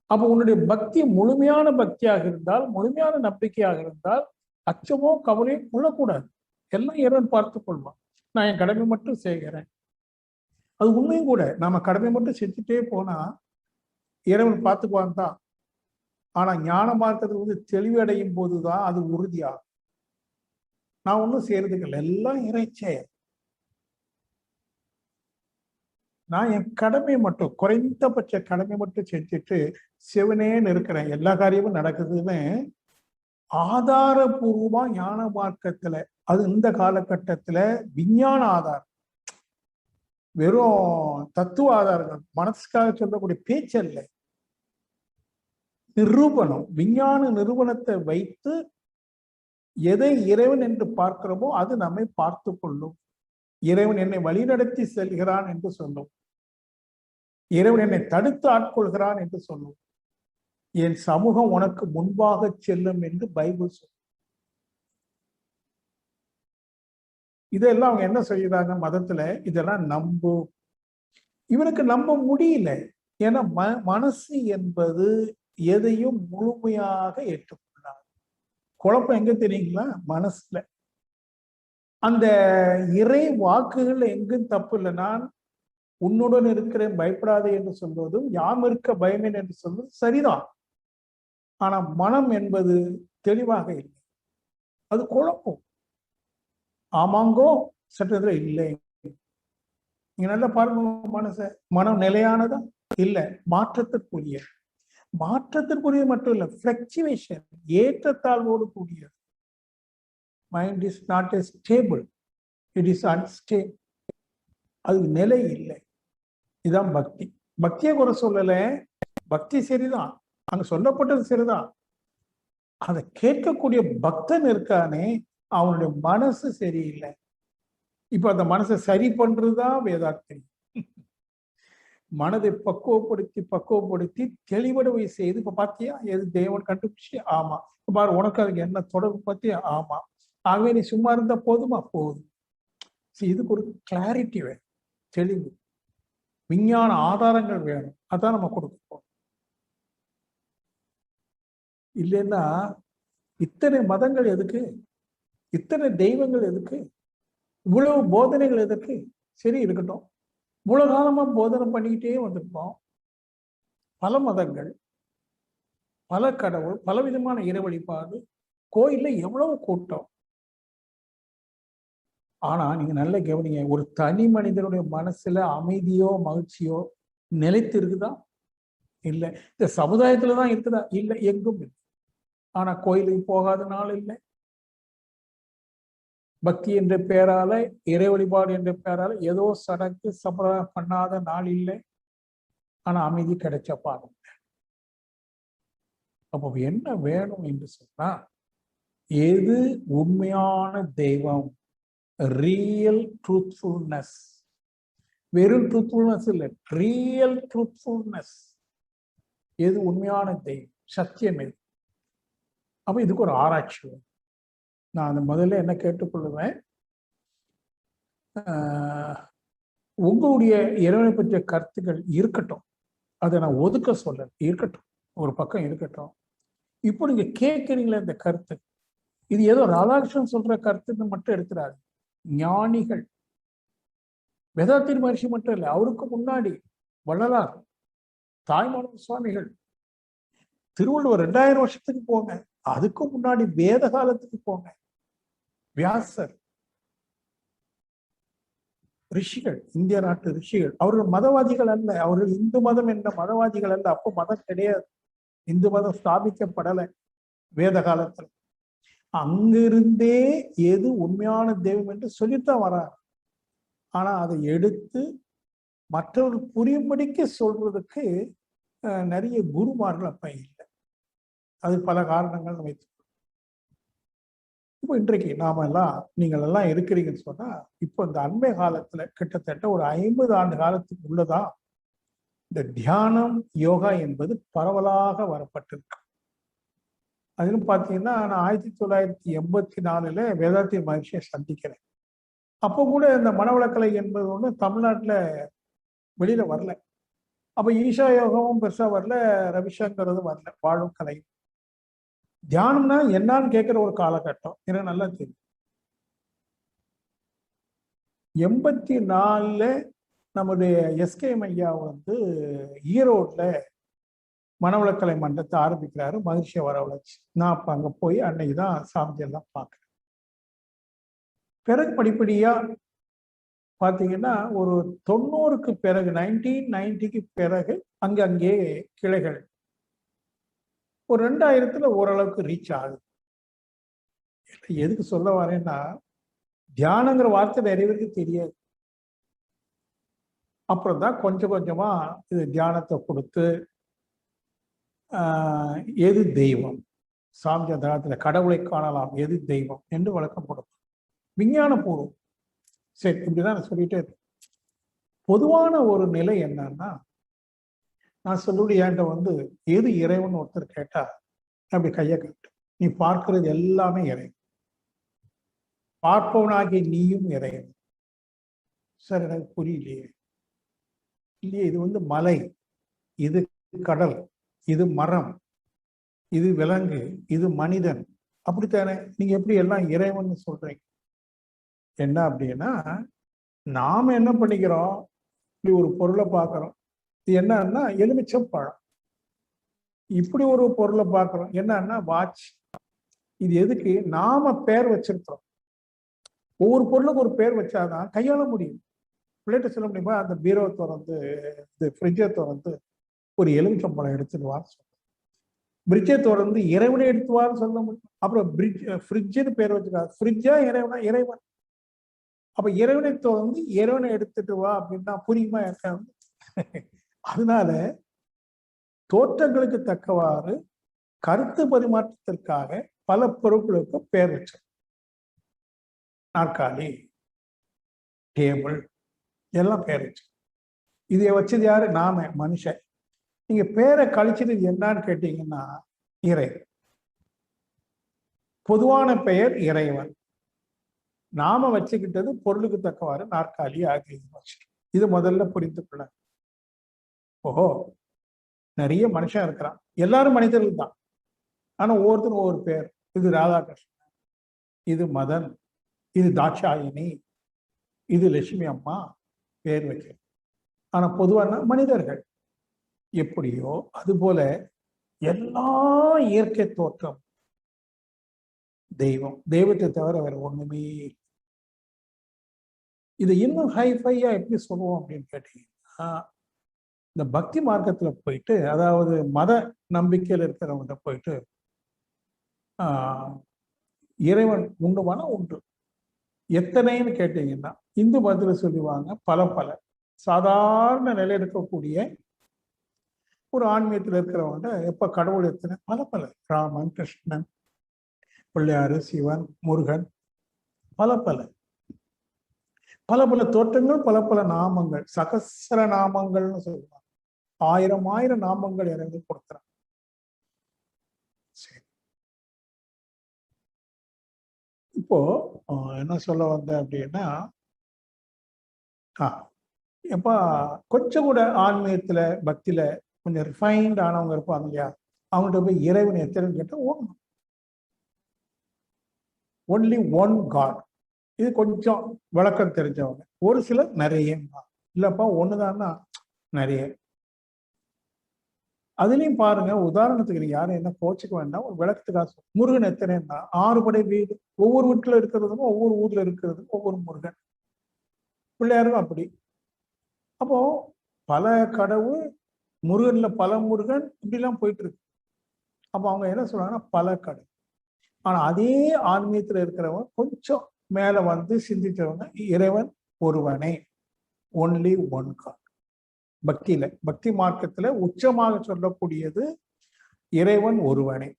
அப்போ உன்னுடைய பக்தி முழுமையான பக்தியாக இருந்தால், முழுமையான நம்பிக்கையாக இருந்தால் அச்சமோ கவலையோ கொள்ளக்கூடாது. எல்லாம் இறைவன் பார்த்துக் கொள்வான். நான் என் கடமை மட்டும் செய்கிறேன். அது உண்மையும் கூட. நாம கடமை மட்டும் செஞ்சுட்டே போனா இறைவன் பார்த்துக்குவான் தான். ஆனா ஞான மார்க்கத்தில் தெளிவு அடையும் போதுதான் அது உறுதியாகும். நான் ஒன்றும் செய்யறதுக்கு இல்லை, எல்லாம் இறைச்செயல். நான் என் கடமை மட்டும், குறைந்தபட்ச கடமை மட்டும் செஞ்சுட்டு சிவனேன்னு இருக்கிறேன், எல்லா காரியமும் நடக்குதுன்னு ஆதாரபூர்வமா ஞான மார்க்கத்துல, அது இந்த காலகட்டத்துல விஞ்ஞான ஆதாரம், வெறும் தத்துவ ஆதாரங்கள், மனசுக்காக சொல்லக்கூடிய பேச்சல்ல, நிரூபணம், விஞ்ஞான நிரூபணத்தை வைத்து எதை இறைவன் என்று பார்க்கிறோமோ அது நம்மை பார்த்து கொள்ளும். இறைவன் என்னை வழிநடத்தி செல்கிறான் என்று சொல்லும், இறைவன் என்னை தடுத்து ஆட்கொள்கிறான் என்று சொல்லும், என் சமூகம் உனக்கு முன்பாக செல்லும் என்று பைபிள் சொல்லும். இதெல்லாம் அவங்க என்ன செய்யறாங்க மதத்துல? இதெல்லாம் நம்பும். இவனுக்கு நம்ப முடியல. ஏன்னா மனசு என்பது எதையும் முழுமையாக ஏற்றுக்கொள்ளார். குழப்பம் எங்க தெரியுங்களா? மனசுல. அந்த இறை வாக்குகள் எங்கும் தப்பு இல்லை. நான் உன்னுடன் இருக்கிறேன் பயப்படாதே என்று சொல்வதும், யாம் இருக்க பயமேன் என்று சொல்வது சரிதான். ஆனா மனம் என்பது தெளிவாக இல்லை. அது குழப்பம். ஆமாங்கோ சட்டத்துல இல்லை. நீங்க நல்லா பாருங்க, மனம் நிலையானதா இல்ல, மாற்றத்திற்குரிய. மாற்றத்திற்குரிய மட்டும் இல்ல, பிளக்சுவேஷன், ஏற்றத்தாழ்வோடு கூடியது. Mind is not a stable, it is unstable. அது நிலை இல்லை. இதுதான் பக்தி. பக்தியை குறை சொல்லல, பக்தி சரிதான், அங்க சொல்லப்பட்டது சரிதான். அதை கேட்கக்கூடிய பக்தன் இருக்கானே, அவனுடைய மனசு சரியில்லை. இப்ப அந்த மனசை சரி பண்றதுதான் வேதாத்திரி. மனதை பக்குவப்படுத்தி தெளிவடவை செய்து, இப்ப பாத்தியா எது தேவன் கண்டுபிடிச்சு? ஆமா. பாரு, உனக்கு அதுக்கு என்ன தொடர்பு பத்தியா? ஆமா. ஆகவே நீ சும்மா இருந்தா போதுமா? போதும். இதுக்கு ஒரு கிளாரிட்டி வேணும், தெளிவு, விஞ்ஞான ஆதாரங்கள் வேணும். அதான் நம்ம கொடுக்க. இல்லைன்னா இத்தனை மதங்கள் எதுக்கு? இத்தனை தெய்வங்கள் எதுக்கு? இவ்வளவு போதனைகள் எதற்கு? சரி, இருக்கட்டும். இவ்வளவு காலமா போதனை பண்ணிக்கிட்டே வந்திருப்போம். பல மதங்கள், பல கடவுள், பல விதமான இறை வழிபாடு, கோயில்ல எவ்வளவு கூட்டம். ஆனா நீங்க நல்ல கவனிங்க, ஒரு தனி மனிதனுடைய மனசுல அமைதியோ மகிழ்ச்சியோ நிலைத்து இருக்குதா? இல்லை. இந்த சமுதாயத்துலதான் இருக்குதா? இல்லை, எங்கும் இல்லை. ஆனா கோயிலுக்கு போகாத நாள் இல்லை. பக்தி என்ற பெயரால, இறை வழிபாடு என்ற பெயரால ஏதோ சடங்கு சம்பிரதாயம் பண்ணாத நாள் இல்லை. ஆனா அமைதி கிடைச்ச பாருங்க. அப்போ என்ன வேணும் என்று சொன்னா, எது உண்மையான தெய்வம், ரியல் ட்ரூத்ஃபுல்னஸ். வெறும் ட்ரூத்ஃபுல்னஸ் இல்லை, ரியல் ட்ரூத்ஃபுல்னஸ். எது உண்மையான தெய்வம், சத்தியம் எது? அப்ப இதுக்கு ஒரு ஆராய்ச்சி வரும். நான் அந்த முதல்ல என்ன கேட்டுக்கொள்ளுவேன், உங்களுடைய இறைவனை பற்றிய கருத்துக்கள் இருக்கட்டும், அதை நான் ஒதுக்க சொல்ல, இருக்கட்டும், ஒரு பக்கம் இருக்கட்டும். இப்போ நீங்க கேட்கறீங்களே இந்த கருத்து, இது ஏதோ ராதாகிருஷ்ணன் சொல்ற கருத்துன்னு மட்டும் எடுத்துறாரு. ஞானிகள், வேதாத்திரி மகர்ஷி மட்டும் இல்லை, அவருக்கு முன்னாடி வள்ளலார், தாய்மானவர் சுவாமிகள், திருவள்ளுவர் 2000 வருஷத்துக்கு போங்க, அதுக்கு முன்னாடி வேத காலத்துக்கு போங்க, வியாசர், ரிஷிகள், இந்திய நாட்டு ரிஷிகள். அவர்கள் மதவாதிகள் அல்ல, அவர்கள் இந்து மதம் என்ற மதவாதிகள் அல்ல. அப்போ மதம் கிடையாது, இந்து மதம் ஸ்தாபிக்கப்படலை வேத காலத்தில். அங்கிருந்தே எது உண்மையான தெய்வம் என்று சொல்லித்தான் வரார். ஆனா அதை எடுத்து மற்றவர்கள் புரியும்படிக்கு சொல்றதுக்கு நிறைய குருமார்கள் அப்ப இல்லை. அது பல காரணங்கள் வைத்து. இப்போ இன்றைக்கு நாம எல்லாம், நீங்கள் எல்லாம் இருக்கிறீங்கன்னு சொன்னா, இப்போ இந்த அண்மை காலத்துல கிட்டத்தட்ட ஒரு 50 ஆண்டு காலத்துக்கு உள்ளதான் இந்த தியானம், யோகா என்பது பரவலாக வரப்பட்டிருக்கு. அதிலும் பார்த்தீங்கன்னா, நான் 1984 வேதாத்திரி மகர்ஷியை சந்திக்கிறேன். அப்போ கூட இந்த மனவளக்கலை என்பது ஒன்று தமிழ்நாட்டில் வெளியில வரல. அப்போ ஈஷா யோகமும் பெருசா வரல, ரவிசங்கரதும் வரல, வாழும் கலை. தியானம்னா என்னன்னு கேட்கிற ஒரு காலகட்டம் எனக்கு நல்லா தெரியும். 84 நம்முடைய எஸ்கேஎம் ஐயா ஈரோட்ல மனவளக்கலை மன்றத்தை ஆரம்பிக்கிறாரு, மகிழ்ச்சியை வரவழைச்சு. நான் அப்ப அங்க போய் அன்னைக்குதான் சாமி எல்லாம் பார்க்கிறேன். பிறகு படிப்படியா பாத்தீங்கன்னா, ஒரு 90க்கு பிறகு, 1990க்கு பிறகு அங்கே கிளைகள் ஒரு 2000 ஓரளவுக்கு ரீச் ஆகுது. எதுக்கு சொல்ல வரேன்னா, தியானங்கிற வார்த்தை நிறைய பேருக்கு தெரியாது. அப்புறம் தான் கொஞ்சம் கொஞ்சமா இது தியானத்தை கொடுத்து, எது தெய்வம், சாமி தியானத்துல கடவுளை காணலாம், எது தெய்வம் என்று வழக்கம் கொடுக்கும். விஞ்ஞான பூர்வம். சரி, இப்படிதான் நான் சொல்லிட்டே இருக்கேன். பொதுவான ஒரு நிலை என்னன்னா, நான் சொல்லுடைய என்கிட்ட எது இறைவன் ஒருத்தர் கேட்டா அப்படி கையை கட்டு, நீ பார்க்கிறது எல்லாமே இறைவன், பார்ப்பவனாகிய நீயும் இறைவன். சார் எனக்கு புரியலையே. இல்லையே, இது மலை, இது கடல், இது மரம், இது விலங்கு, இது மனிதன். அப்படித்தானே? நீங்க எப்படி எல்லாம் இறைவன் சொல்றீங்க? என்ன அப்படின்னா, நாம என்ன பண்ணிக்கிறோம்? இப்படி ஒரு பொருளை பார்க்கிறோம். இது என்னன்னா எலுமிச்சம் பழம். இப்படி ஒரு பொருளை பார்க்கிறோம். என்னன்னா வாட்ச். இது எதுக்கு? நாம பேர் வச்சிருக்கிறோம். ஒவ்வொரு பொருளுக்கு ஒரு பேர் வச்சாதான் கையாள முடியும். பிள்ளைகிட்ட சொல்ல முடியுமா? அந்த பீரோ திறந்து, இந்த ஃப்ரிட்ஜை திறந்து ஒரு எலுமிச்சம் பழம் எடுத்துட்டு வான்னு சொல்ல. பிரிட்ஜை திறந்து இறைவனை எடுத்துவான்னு சொல்ல முடியும். அப்புறம் ஃப்ரிட்ஜ்னு பேர் வச்சிருக்காங்க. ஃப்ரிட்ஜா இறைவனா? இறைவன். அப்ப இறைவனை திறந்து இறைவனை எடுத்துட்டு வா அப்படின்னா புரியுமா? அதனால தோற்றங்களுக்கு தக்கவாறு கருத்து பரிமாற்றத்திற்காக பல பொருட்களுக்கு பேர் வச்சோம். நாற்காலி, டேபிள் எல்லாம் பேர் வச்சோம். இதை வச்சது யாரு? நாம மனுஷன். நீங்க பேரை கழிச்சது என்னன்னு கேட்டீங்கன்னா இறை. பொதுவான பெயர் இறைவன். நாம வச்சுக்கிட்டது பொருளுக்கு தக்கவாறு நாற்காலி ஆகிய வச்சிருக்கோம். இது முதல்ல புரிந்து கொள்ள. ஓஹோ, நிறைய மனுஷன் இருக்கிறான். எல்லாரும் மனிதர்கள் தான். ஆனா ஒவ்வொருத்தரும் ஒவ்வொரு பேர். இது ராதாகிருஷ்ணன், இது மதன், இது தாட்சாயினி, இது லட்சுமி அம்மா பேர் வைக்க. ஆனா பொதுவான மனிதர்கள். எப்படியோ அதுபோல எல்லா இயற்கை தோற்றம் தெய்வம். தெய்வத்தை தவிர வேற ஒண்ணுமே. இது இன்னும் ஹைஃபையா எப்படி சொல்லுவோம் அப்படின்னு கேட்டீங்கன்னா, இந்த பக்தி மார்க்கத்துல போயிட்டு, அதாவது மத நம்பிக்கையில் இருக்கிறவங்க போயிட்டு இறைவன் உண்டுமானா உண்டு. எத்தனைன்னு கேட்டீங்கன்னா இந்து மதத்துல சொல்லுவாங்க பல பல. சாதாரண நிலையில் இருக்கக்கூடிய ஒரு ஆன்மீகத்தில் இருக்கிறவங்க எப்ப கடவுள் எத்தனை? பல பல. ராமன், கிருஷ்ணன், பிள்ளையாரு, சிவன், முருகன், பல பல பல பல தோற்றங்கள், பல பல நாமங்கள், சகஸ்ர நாமங்கள்னு சொல்லுவாங்க. ஆயிரம் ஆயிரம் நாமங்கள் இறங்கி கொடுக்குறாங்க. சரி, இப்போ என்ன சொல்ல வந்தேன் அப்படின்னா, எப்ப கொஞ்சம் கூட ஆன்மீகத்துல பக்தியில கொஞ்சம் ரிஃபைன்ட் ஆனவங்க இருப்பாங்க இல்லையா, அவங்கள்ட்ட போய் இறைவன் எத்தனைன்னு கேட்டா ஒன்லி ஒன் காட். இது கொஞ்சம் விளக்கம் தெரிஞ்சவங்க. ஒரு சிலர் நிறைய இல்லப்பா ஒண்ணுதான்னா நிறைய. அதுலயும் பாருங்க, உதாரணத்துக்கு நீங்க யாரும் என்ன கோச்சுக்க வேண்டாம், ஒரு விளக்கத்துக்காக முருகன் எத்தனைன்னா 6 படை வீடு. ஒவ்வொரு வீட்டுல இருக்கிறதும் ஒவ்வொரு ஊர்ல இருக்கிறதும் ஒவ்வொரு முருகன். பிள்ளையாரும் அப்படி. அப்போ பல கடவுள், முருகன்ல பல முருகன், இப்படிலாம் போயிட்டு இருக்கு. அப்போ அவங்க என்ன சொல்றாங்கன்னா பல கடவுள். ஆனா அதே ஆன்மீகத்துல இருக்கிறவங்க கொஞ்சம் மேல வந்து சிந்திச்சவங்க இறைவன் ஒருவனே, ஒன்லி ஒன் காட். பக்தியில, பக்தி மார்க்கத்துல உச்சமாக சொல்லக்கூடியது இறைவன் ஒருவனே.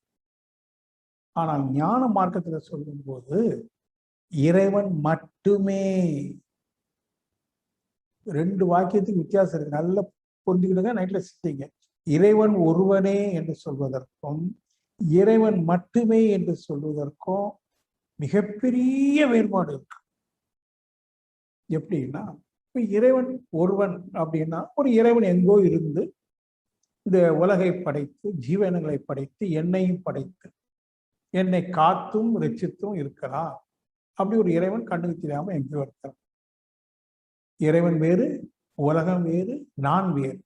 ஆனால் ஞான மார்க்கத்துல சொல்லும் போது இறைவன் மட்டுமே. 2 வாக்கியத்துக்கு வித்தியாசம் இருக்கு. நல்லா புரிஞ்சுக்கிடுங்க, நைட்ல சிந்திங்க. இறைவன் ஒருவனே என்று சொல்வதற்கும் இறைவன் மட்டுமே என்று சொல்வதற்கும் மிகப்பெரிய வேறுபாடு இருக்கு. எப்படின்னா, இப்ப இறைவன் ஒருவன் அப்படின்னா ஒரு இறைவன் எங்கோ இருந்து இந்த உலகை படைத்து, ஜீவனங்களை படைத்து, என்னையும் படைத்து, என்னை காத்தும் ரட்சித்தும் இருக்கிறான். அப்படி ஒரு இறைவன் கண்ணுக்கு தெரியாம எங்கேயோ இருக்கிறான். இறைவன் வேறு, உலகம் வேறு, நான் வேறு.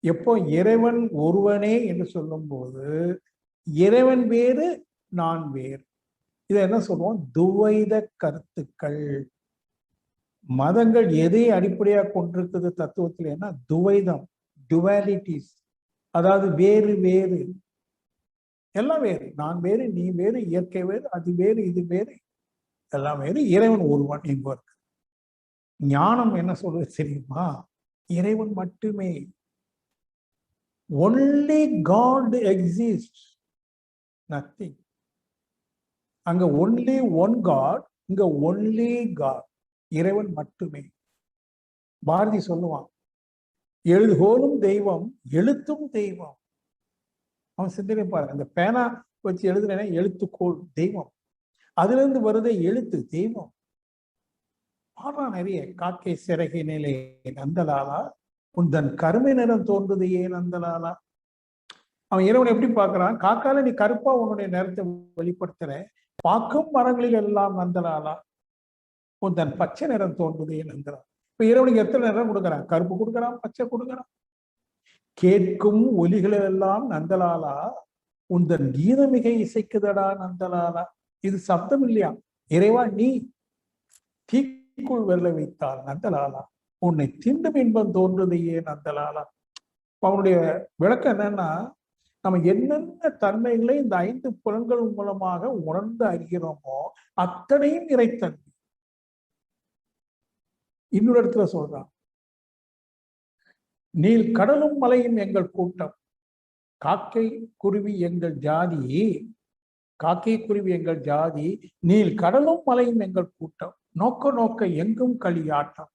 எப்போ இறைவன் ஒருவனே என்று சொல்லும் போது இறைவன் வேறு, நான் வேறு. இதை என்ன சொல்லுவோம்? துவைத கருத்துக்கள். மதங்கள் எதை அடிப்படையாக கொண்டிருக்குது தத்துவத்தில்? என்ன? துவைதம், டுவாலிட்டிஸ். அதாவது வேறு வேறு, எல்லாம் வேறு. நான் வேறு, நீ வேறு, இயற்கை வேறு, அது வேறு, இது வேறு, எல்லாம் வேறு. இறைவன் ஒருவன் எங்கோ இருக்கு. ஞானம் என்ன சொல்றது தெரியுமா? இறைவன் மட்டுமே. Only God exist, nothing. அங்க ஒன்லி ஒன் காட், இங்க ஒன்லி காட், இறைவன் மட்டுமே. பாரதி சொல்லுவான், எழுதுகோலும் தெய்வம், எழுத்தும் தெய்வம். அவன் சிந்தனை பாருங்க, அந்த பேனா வச்சு எழுதுனா எழுத்துக்கோள் தெய்வம், அதுல இருந்து வருதே எழுத்து தெய்வம். ஆனா நிறைய காக்கை சிறகை நிலை நந்தலாலா, உந்தன் கருமை நிறம் தோன்றுது ஏன் நந்தலாலா. அவன் இறைவனை எப்படி பார்க்கறான்? காக்கால நீ கருப்பா உன்னுடைய நேரத்தை வெளிப்படுத்துற, பார்க்கும் மரங்களில் எல்லாம் நந்தலாலா உன் தன் பச்சை நிறம் தோன்றுதே நந்தலால். இப்ப இறைவனுக்கு எத்தனை நிறம் கொடுக்குறான்? கருப்பு கொடுக்குறான், பச்சை கொடுக்குறான். கேட்கும் ஒலிகளில் எல்லாம் நந்தலாலா உந்தன் கீதமிகை இசைக்குதடா நந்தலாலா. இது சப்தம் இல்லையா? இறைவா நீ தீக்குள் வெல்ல வைத்தால் நந்தலாலா உன்னை திண்டும் இன்பம் தோன்றுதையே நந்தலாலா. அவனுடைய விளக்கம் என்னன்னா, நம்ம என்னென்ன தன்மைகளை இந்த 5 புலன்கள் மூலமாக உணர்ந்து அறிகிறோமோ அத்தனையும் இறைத்தன்மை. இன்னொரு இடத்துல சொல்றான், நீல் கடலும் மலையும் எங்கள் கூட்டம், காக்கை குருவி எங்கள் ஜாதி, காக்கை குருவி எங்கள் ஜாதி, நீல் கடலும் மலையும் எங்கள் கூட்டம், நோக்க நோக்க எங்கும் களியாட்டம்.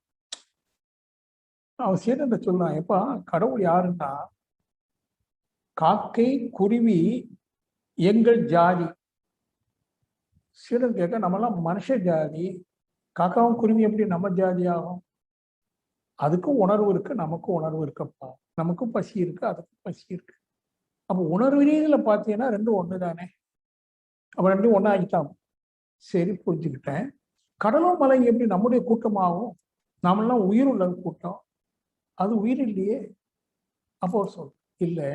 அவன் சேர்ந்து சொன்னான், எப்பா கடவுள் யாருன்னா, காக்கை குருவி எங்கள் ஜாதி. சீடன் கேட்க, நம்மளாம் மனுஷ ஜாதி, காக்காவும் குருவி எப்படி நம்ம ஜாதி ஆகும்? அதுக்கும் உணர்வு இருக்கு, நமக்கும் உணர்வு இருக்குப்பா. நமக்கும் பசி இருக்கு, அதுக்கும் பசி இருக்கு. அப்போ உணர்வு ரீதியில பார்த்தீங்கன்னா ரெண்டும் ஒன்று தானே. அப்போ ரெண்டும் ஒன்றா ஆகிட்டாங்க. சரி, புரிஞ்சுக்கிட்டேன். கடலும் மலை எப்படி நம்முடைய கூட்டமாகும்? நாமெல்லாம் உயிர் உள்ள கூட்டம், அது உயிர் இல்லையே. அப்போ சொல் இல்லை,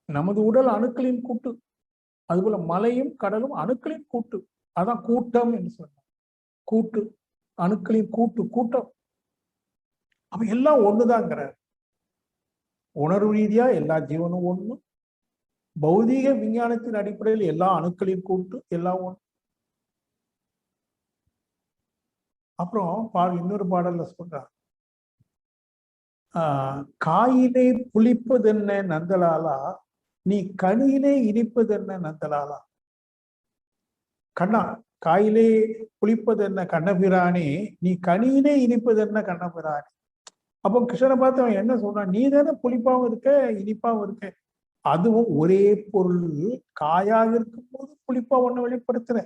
நமது உடல் அணுக்களின் கூட்டு, அதுபோல மலையும் கடலும் அணுக்களின் கூட்டு. அதான் கூட்டம் என்று சொன்னார். கூட்டு, அணுக்களின் கூட்டு, கூட்டம். அப்ப எல்லாம் ஒண்ணுதாங்கிறார். உணர்வு ரீதியா எல்லா ஜீவனும் ஒண்ணு, பௌதீக விஞ்ஞானத்தின் அடிப்படையில் எல்லா அணுக்களின் கூட்டு, எல்லாம் ஒண்ணு. அப்புறம் இன்னொரு பாடல்ல சொல்றார், காயிலே புளிப்பதென்ன நந்தலாலா, நீ கனியிலே இனிப்பதென்ன நந்தலாலா. கண்ணா, காயிலே புளிப்பது என்ன கண்ணபிரானே, நீ கனியிலே இனிப்பது என்ன கண்ணபிரானே. அப்போ கிருஷ்ணனை பார்த்து அவன் என்ன சொல்றான்? நீ தானே புளிப்பாவும் இருக்க, இனிப்பாவும் இருக்க. அதுவும் ஒரே பொருள் காயாக இருக்கும் போது புளிப்பா ஒண்ணு வெளிப்படுத்துற,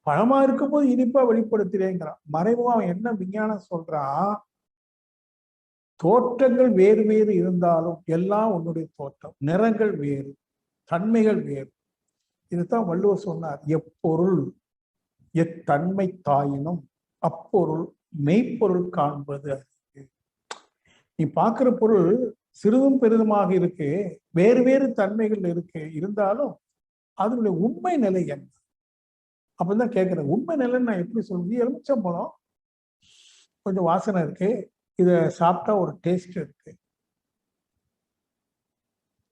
பழமா இருக்கும் போது இனிப்பா வெளிப்படுத்துறேங்கிறான். மறைமுகம் அவன் என்ன விஞ்ஞானம் சொல்றான்? தோற்றங்கள் வேறு வேறு இருந்தாலும் எல்லாம் உன்னுடைய தோற்றம், நிறங்கள் வேறு, தன்மைகள் வேறு. இதுதான் வள்ளுவர் சொன்னார், எப்பொருள் எத்தன்மை தாயினும் அப்பொருள் மெய்ப்பொருள் காண்பது அறிவு. நீ பார்க்கிற பொருள் சிறிதும் பெரிதுமாக இருக்கு, வேறு வேறு தன்மைகள் இருக்கு, இருந்தாலும் அதனுடைய உண்மை நிலை என்ன? அப்பதான் கேட்கிறேன், உண்மை நிலைன்னு நான் எப்படி சொல்றது? எலுமிச்சம்பழம் கொஞ்சம் வாசனை இருக்கு, இதை சாப்பிட்டா ஒரு டேஸ்ட் இருக்கு.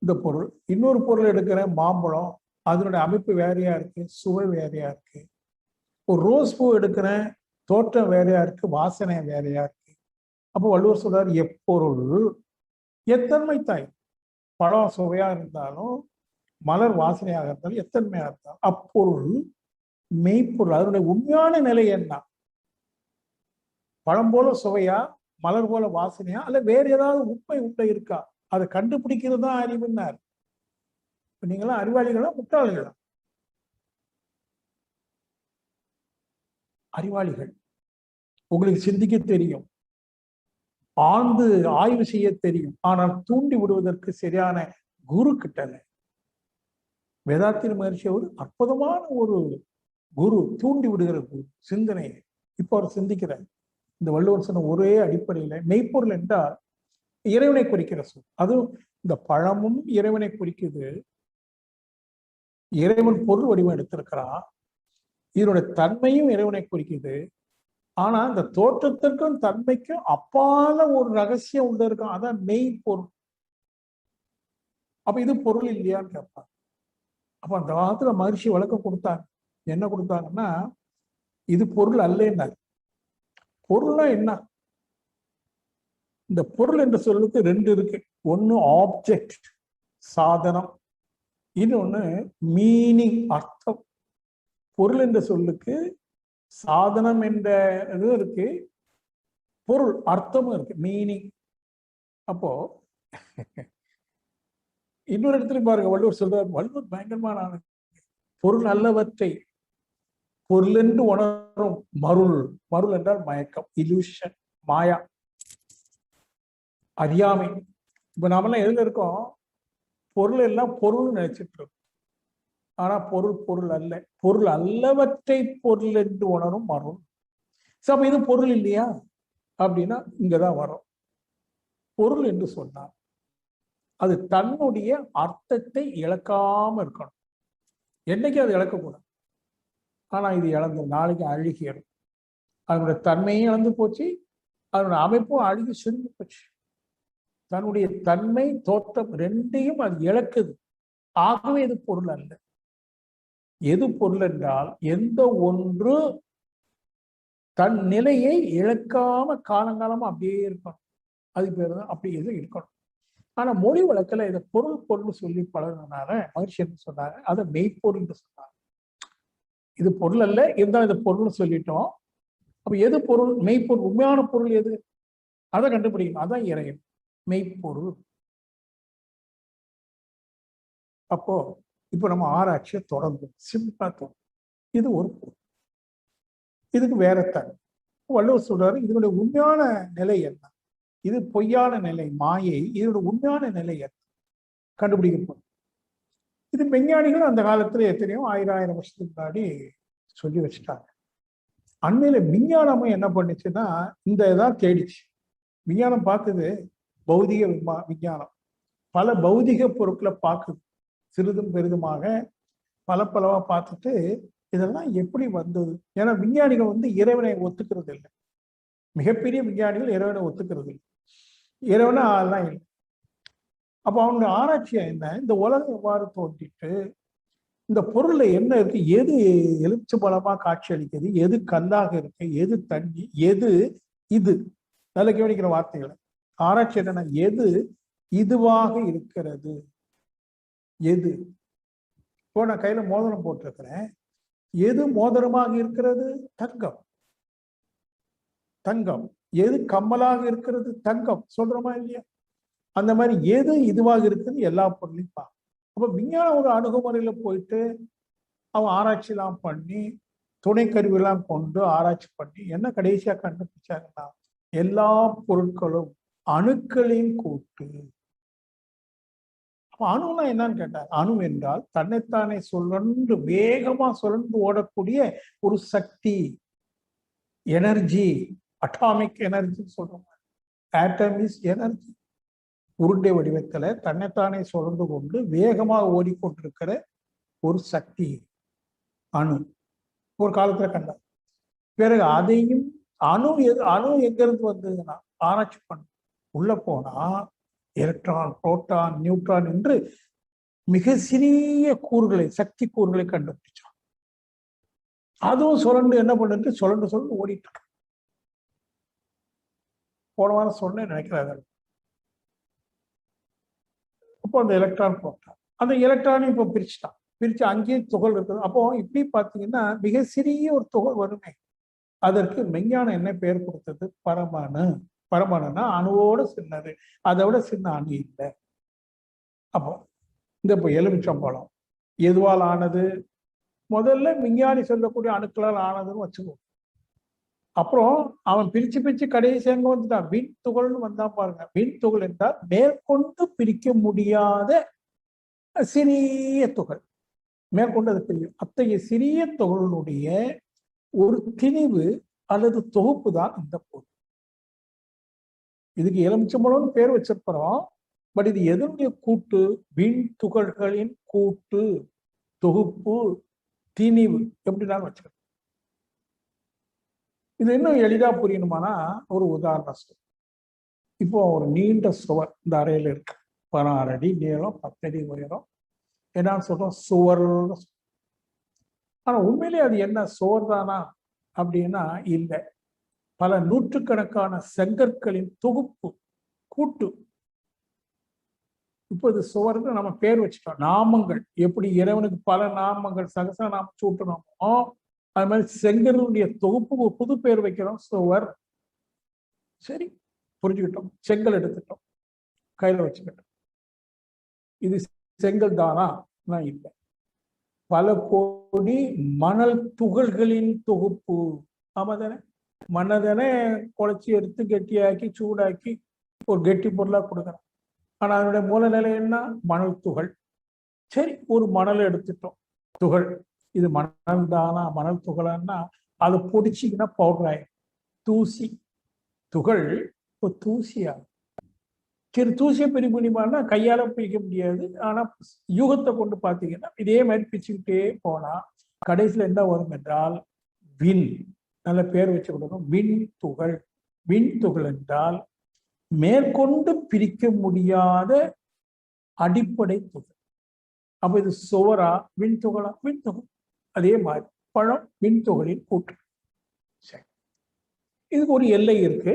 இந்த பொருள். இன்னொரு பொருள் எடுக்கிறேன், மாம்பழம், அதனுடைய அமைப்பு வேறையா இருக்கு, சுவை வேறையா இருக்கு. ஒரு ரோஸ் பூ எடுக்கிறேன், தோற்றம் வேறையா இருக்கு, வாசனை வேறையா இருக்கு. அப்போ வள்ளுவர் சொல்றாரு, எப்பொருள் எத்தன்மை தாய். பழம் சுவையா இருந்தாலும், மலர் வாசனையாக இருந்தாலும், எத்தன்மையா இருந்தாலும் அப்பொருள் மெய்ப்பொருள், அதனுடைய உண்மையான நிலை என்ன? பழம் போல சுவையா, மலர் போல வாசனையா, அல்ல வேற ஏதாவது உண்மை உள்ள இருக்கா? அதை கண்டுபிடிக்கிறது தான் அறிவுன்னார். நீங்களாம் அறிவாளிகளா முட்டாளிகளா? அறிவாளிகள். உங்களுக்கு சிந்திக்க தெரியும், ஆழ்ந்து ஆய்வு செய்ய தெரியும், ஆனால் தூண்டி விடுவதற்கு சரியான குரு கிட்டல. வேதாத்திரி மகர்ஷி ஒரு அற்புதமான ஒரு குரு, தூண்டி விடுகிற குரு சிந்தனையை. இப்போ அவர் சிந்திக்கிறார். இந்த வள்ளுவர் சொன்ன ஒரே அடிப்படையில மெய்ப்பொருள் என்றால் இறைவனை குறிக்கிற சொல். அதுவும் இந்த பழமும் இறைவனை குறிக்குது. இறைவன் பொருள் வடிவம் எடுத்திருக்கிறான், இதனுடைய தன்மையும் இறைவனை குறிக்குது. ஆனா இந்த தோற்றத்திற்கும் தன்மைக்கும் அப்பால ஒரு ரகசியம் உள்ள இருக்கும், அதான் மெய் பொருள். அப்ப இது பொருள் இல்லையான்னு கேட்பாங்க. அப்ப அந்த காலத்துல மகிழ்ச்சி விளக்கம் கொடுத்தாங்க. என்ன கொடுத்தாங்கன்னா, இது பொருள் அல்ல. பொருள்னா என்ன? இந்த பொருள் என்ற சொல்லுக்கு 2 இருக்கு. ஒன்னு ஆப்ஜெக்ட், சாதனம், இன்னொன்னு மீனிங், அர்த்தம். பொருள் என்ற சொல்லுக்கு சாதனம் என்ற இது இருக்கு, பொருள் அர்த்தமும் இருக்கு, மீனிங். அப்போ இன்னொரு இடத்துல பாருங்க, வள்ளுவர் சொல்றார், வள்ளுவர் பயங்கரமான பொருள் அல்லவற்றை பொருள் என்று உணரும் மருள். மருள் என்றால் மயக்கம், இல்யூஷன், மாயா, அறியாமை. இப்ப நாமெல்லாம் எதுல இருக்கோம்? பொருள் எல்லாம் பொருள் நினைச்சிட்டு இருக்கும். ஆனா பொருள் பொருள் அல்ல. பொருள் அல்லவற்றை பொருள் என்று உணரும் அருள். அப்ப இது பொருள் இல்லையா அப்படின்னா இங்கதான் வரும். பொருள் என்று சொன்னார் அது தன்னுடைய அர்த்தத்தை இழக்காம இருக்கணும். என்னைக்கு அது இழக்கக்கூடாது. ஆனா இது இழந்து நாளைக்கு அழுகிடும். அதனுடைய தன்மையும் இழந்து போச்சு, அதனுடைய அமைப்பும் அழுகி சுருங்கி போச்சு. தன்னுடைய தன்மை தோற்றம் ரெண்டையும் அது இழக்குது. ஆகவே இது பொருள் அல்ல. எது பொருள் என்றால் எந்த ஒன்று தன் நிலையை இழக்காம காலங்காலமா அப்படியே இருக்கணும். அது பேர் தான் அப்படி எது இருக்கணும். ஆனா மொழி வழக்கில் இதை பொருள் பொருள் சொல்லி பழகினால மகிழ்ச்சி என்று சொன்னாங்க, அதை மெய்ப்பொருள் என்று சொன்னாங்க. இது பொருள் அல்ல, இருந்தாலும் இது பொருள் சொல்லிட்டோம். அப்ப எது பொருள்? மெய்ப்பொருள். உண்மையான பொருள் எது? அதை கண்டுபிடிக்கணும். அதான் இறைவன் மெய்ப்பொருள். அப்போ இப்ப நம்ம ஆராய்ச்சியை தொடங்கும். சிம்பிளா தொடங்கும். இது ஒரு பொருள், இதுக்கு வேற தன்மை. வள்ளுவர் சொல்றாரு இதனுடைய உண்மையான நிலை என்ன, இது பொய்யான நிலை மாயை, இதோட உண்மையான நிலை என்ன கண்டுபிடிக்கப்படும். இது விஞ்ஞானிகள் அந்த காலத்துல எத்தனையோ ஆயிரம் வருஷத்துக்கு முன்னாடி சொல்லி வச்சுட்டாங்க. அண்மையில விஞ்ஞானமும் என்ன பண்ணுச்சுன்னா இந்த இதான் தேடிச்சு. விஞ்ஞானம் பார்க்குது, பௌதிக விஞ்ஞானம் பல பௌதிக பொருட்களை பார்க்குது, சிறிதும் பெரிதுமாக பலவா பார்த்துட்டு இதெல்லாம் எப்படி வந்தது. ஏன்னா விஞ்ஞானிகள் இறைவனை ஒத்துக்கிறது இல்லை. மிகப்பெரிய விஞ்ஞானிகள் இறைவனை ஒத்துக்கிறது இல்லை. இறைவனை அதெல்லாம் இல்லை. அப்போ அவங்க ஆராய்ச்சியா என்ன, இந்த உலகம் எவ்வாறு தோன்றிட்டு இந்த பொருள்ல என்ன இருக்கு, எது எலுமிச்சை பழமா காட்சி அளிக்குது, எது கல்லாக இருக்கு, எது தண்ணி, எது இது, நல்ல கவனிக்கிற வார்த்தைகளை. ஆராய்ச்சி என்னன்னா எது இதுவாக இருக்கிறது, எது. இப்போ நான் கையில மோதிரம் போட்டிருக்கிறேன், எது மோதிரமாக இருக்கிறது? தங்கம். தங்கம். எது கம்மலாக இருக்கிறது? தங்கம். சொல்றோமா இல்லையா? அந்த மாதிரி எது இதுவாக இருக்குது எல்லா பொருளையும் பார்க்க. அப்ப விஞ்ஞான ஒரு அணுகுமுறையில போயிட்டு அவன் ஆராய்ச்சி எல்லாம் பண்ணி துணை கருவியெல்லாம் கொண்டு ஆராய்ச்சி பண்ணி என்ன கடைசியா கண்டுபிடிச்சாங்கன்னா எல்லா பொருட்களும் அணுக்களின் கூட்டு. அப்ப அணுன்னா என்னன்னு கேட்டார். அணு என்றால் தன்னைத்தானே சுழன்று வேகமா சுழன்று ஓடக்கூடிய ஒரு சக்தி, எனர்ஜி, அட்டாமிக் எனர்ஜி சொல்றோம். Atom is energy. உருண்டை வடிவத்துல தன்னைத்தானே சுழந்து கொண்டு வேகமாக ஓடிக்கொண்டிருக்கிற ஒரு சக்தி அணு. ஒரு காலத்துல கண்டார். பிறகு அதையும் அணு எங்கிருந்து வந்ததுன்னா ஆராய்ச்சி பண்ண உள்ள போனா எலக்ட்ரான், புரோட்டான், நியூட்ரான் என்று மிக சிறிய கூறுகளை, சக்தி கூறுகளை கண்டுபிடிச்சான். அதுவும் சுழண்டு என்ன பண்ணுது, சுழண்டு ஓடிட்டான். போன வாரம் சொன்னேன் நினைக்கிறாங்க. அப்போ அந்த எலக்ட்ரான் புரோட்டான், அந்த எலக்ட்ரானையும் இப்போ பிரிச்சுட்டான். பிரிச்சு அங்கேயே துகள் இருக்குது. அப்போ இப்படி பார்த்தீங்கன்னா மிக சிறிய ஒரு துகள் வருமே, அதற்கு மெஞ்ஞானம் என்ன பெயர் கொடுத்தது? பரமாணு. பரமாணுன்னா அணுவோடு சின்னது, அதை விட சின்ன அணு இல்லை. அப்போ இந்த இப்போ எலுமிச்சம்பழம் எதுவால் ஆனது? முதல்ல விஞ்ஞானி சொல்லக்கூடிய அணுக்களால் ஆனதுன்னு வச்சுக்கோ. அப்புறம் அவன் பிரிச்சு கடைசி எங்க வந்துட்டான், விண் துகள்னு வந்தா பாருங்க. விண் துகள் என்றால் மேற்கொண்டு பிரிக்க முடியாத சிறிய துகள். மேற்கொண்டு அது பிரியும். அத்தகைய சிறிய துகளுடைய ஒரு திணிவு அல்லது தொகுப்பு தான் இந்த பொருள். இதுக்கு எலுமிச்சம்பழம்னு பேர் வச்சிருக்கிறோம். பட் இது எதனுடைய கூட்டு? விண் துகள்களின் கூட்டு, தொகுப்பு, திணிவு. எப்படினாலும் வச்சுக்கணும். இது இன்னும் எளிதா புரியணுமானா ஒரு உதாரணம் சொல்றேன். இப்போ ஒரு நீண்ட சுவர் இந்த அறையில இருக்கு. 16 அடி நீளம், 10 அடி உயரம். என்னன்னு சொல்றோம்? சுவர். ஆனா உண்மையிலே அது என்ன, சுவர் தானா அப்படின்னா இல்லை. பல நூற்றுக்கணக்கான செங்கற்களின் தொகுப்பு, கூட்டு. இப்போ இது சுவருக்கு நம்ம பேர் வச்சுட்டோம். நாமங்கள் எப்படி இறைவனுக்கு பல நாமங்கள், சகச நாமம் சூட்டணுமோ அது மாதிரி செங்கலுடைய தொகுப்புக்கு ஒரு புது பேர் வைக்கிறோம், சுவர். சரி, புரிஞ்சுக்கிட்டோம். செங்கல் எடுத்துட்டோம், கையில வச்சுக்கிட்டோம். இது செங்கல் தானா? இல்லை. பல கோடி மணல் துகள்களின் தொகுப்பு. ஆமா தானே? மண்ணை தானே குழைச்சி எடுத்து கெட்டியாக்கி சூடாக்கி ஒரு கெட்டி பொருளா கொடுக்குறோம். ஆனா அதனுடைய மூலநிலை என்ன? மணல் துகள். சரி, ஒரு மணல் எடுத்துட்டோம், துகள். இது மணல் தானா, மணல் துகளான்னா அதை பொடிச்சிங்கன்னா பவுடர் ஆயிடும். தூசி துகள் இப்போ தூசியா. சரி, தூசியை பிரிக்க முடியுமான்னா கையால பிரிக்க முடியாது. ஆனா யூகத்தை கொண்டு பார்த்தீங்கன்னா இதே மாதிரி பிரிச்சுக்கிட்டே போனா கடைசியில் என்ன வரும் என்றால் விண். நல்ல பேர் வச்சு கொடுக்கணும், விண் துகள். விண் துகள் என்றால் மேற்கொண்டு பிரிக்க முடியாத அடிப்படை துகள். அப்ப இது சுவரா, விண்துகளா? விண்துகள். அதே மாதிரி பழம் விண்துகளின் கூற்று. சரி, இதுக்கு ஒரு எல்லை இருக்கு,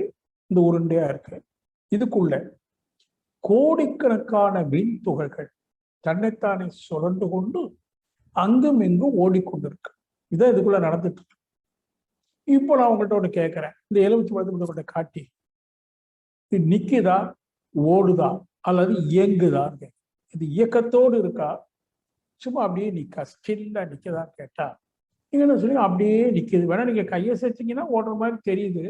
இந்த உருண்டையா இருக்கு. இதுக்குள்ள கோடிக்கணக்கான விண்துகள்கள் தன்னைத்தானே சுழண்டு கொண்டு அங்கும் இங்கும் ஓடிக்கொண்டிருக்கு. இதான் இதுக்குள்ள நடந்துட்டு இருக்கு. இப்போ நான் உங்கள்கிட்ட ஒன்று கேட்கிறேன், இந்த எலுமிச்சை பழத்தை காட்டி இது நிக்குதா, ஓடுதா, அல்லது இயங்குதா? இது இயக்கத்தோடு இருக்கா, சும்மா அப்படியே நிக்கா, ஸ்டில்லா நிக்கதான் கேட்டா நீங்க என்ன சொல்லுங்க, அப்படியே நிக்குது. வேணா நீங்க கையை செஞ்சீங்கன்னா ஓடுற மாதிரி தெரியுது,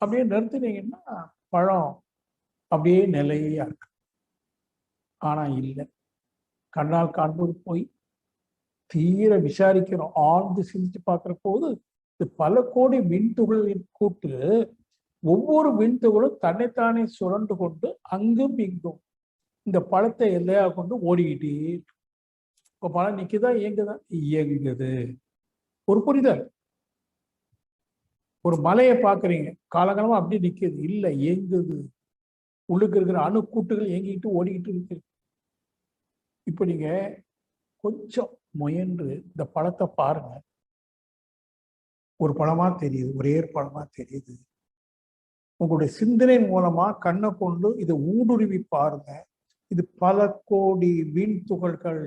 அப்படியே நிறுத்தினீங்கன்னா பழம் அப்படியே நிலையா இருக்கு. ஆனா இல்லை, கண்ணால் காண்பது போய் தீர விசாரிக்கிறோம், ஆழ்ந்து சிந்திச்சு பார்க்கிற போது இது பல கோடி விண்துகளின் கூட்டு. ஒவ்வொரு விண்துகளும் தன்னைத்தானே சுரண்டு கொண்டு அங்கும் இங்கும் இந்த பழத்தை எல்லையா கொண்டு ஓடிக்கிட்டே இருக்கு. இப்ப பழம் நிக்குதா, இயங்குதா? இயங்குது. ஒரு புரிதல். ஒரு மலையை பாக்குறீங்க, காலகாலமா அப்படி நிக்குது இல்ல, இயங்குது. உள்ளுக்கு இருக்கிற அணுக்கூட்டுகள் இயங்கிட்டு ஓடிக்கிட்டு இருக்கு. இப்ப நீங்க கொஞ்சம் முயன்று இந்த பழத்தை பாருங்க, ஒரு பழமா தெரியுது, ஒரே பழமா தெரியுது. உங்களுடைய சிந்தனை மூலமா கண்ணை கொண்டு இதை ஊடுருவி பாருங்க. இது பல கோடி விண் துகள்கள்,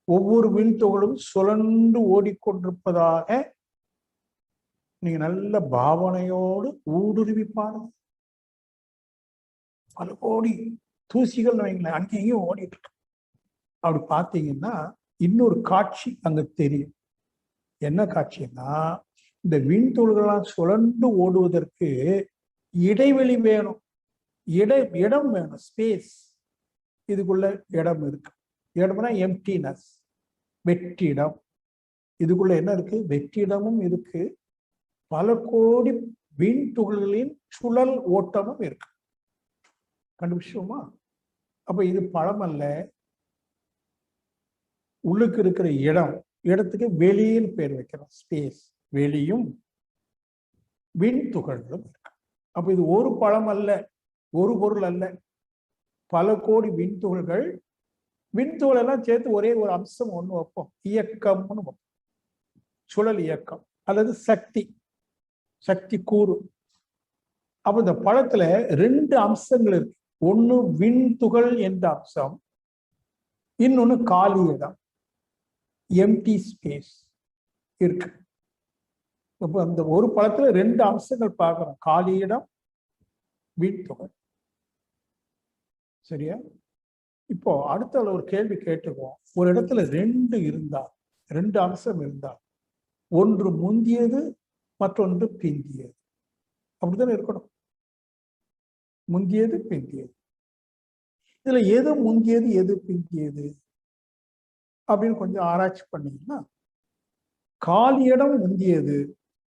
ஒவ்வொரு விண் துகளும் சுழன்று ஓடிக்கொண்டிருப்பதாக நீங்க நல்ல பாவனையோடு ஊடுருவி பாருங்க. பல கோடி தூசிகள் வைங்களேன் அங்கேயும் ஓடிட்டு இருக்கு. அப்படி பார்த்தீங்கன்னா இன்னொரு காட்சி அங்க தெரியும். என்ன காட்சின்னா, இந்த விண்துள்களாம் சுழன்று ஓடுவதற்கு இடைவெளி வேணும், இடம் வேணும், ஸ்பேஸ். இதுக்குள்ள இடம் இருக்கு. இடம்னா எம்டினஸ், வெற்றிடம். இதுக்குள்ள என்ன இருக்கு? வெற்றிடமும் இருக்கு, பல கோடி விண் துகள்களின் சுழல் ஓட்டமும் இருக்கு. கண்டுபிடிச்சோமா? அப்ப இது பழம் அல்ல, உள்ளுக்கு இருக்கிற இடம். இடத்துக்கு வெளியில் பேர் வைக்கிறோம், ஸ்பேஸ். வெளியும் விண் துகள்களும் இருக்கு. அப்ப இது ஒரு பழம் அல்ல, ஒரு பொருள் அல்ல, பல கோடி விண்துகள்கள். விண்துகள் எல்லாம் சேர்த்து ஒரே ஒரு அம்சம் ஒண்ணு வைப்போம், இயக்கம்னு வைப்போம். சுழல் இயக்கம் அல்லது சக்தி, சக்தி கூறு. அப்ப இந்த பழத்துல ரெண்டு அம்சங்கள் இருக்கு. ஒண்ணு விண்துகள் என்ற அம்சம், இன்னொன்னு காலி இடம், எம்டி ஸ்பேஸ் இருக்கு. அப்ப அந்த ஒரு பழத்துல ரெண்டு அம்சங்கள் பார்க்கிறோம், காலி இடம், விண்துகள். சரியா? இப்போ அடுத்த ஒரு கேள்வி கேட்டுக்குவோம். ஒரு இடத்துல ரெண்டு இருந்தால், ரெண்டு அம்சம் இருந்தால், ஒன்று முந்தியது மற்றொன்று பிந்தியது, அப்படித்தானே இருக்கணும். முந்தியது பிந்தியது. இதுல எது முந்தியது எது பிந்தியது அப்படின்னு கொஞ்சம் ஆராய்ச்சி பண்ணீங்கன்னா, காலியிடம் முந்தியது,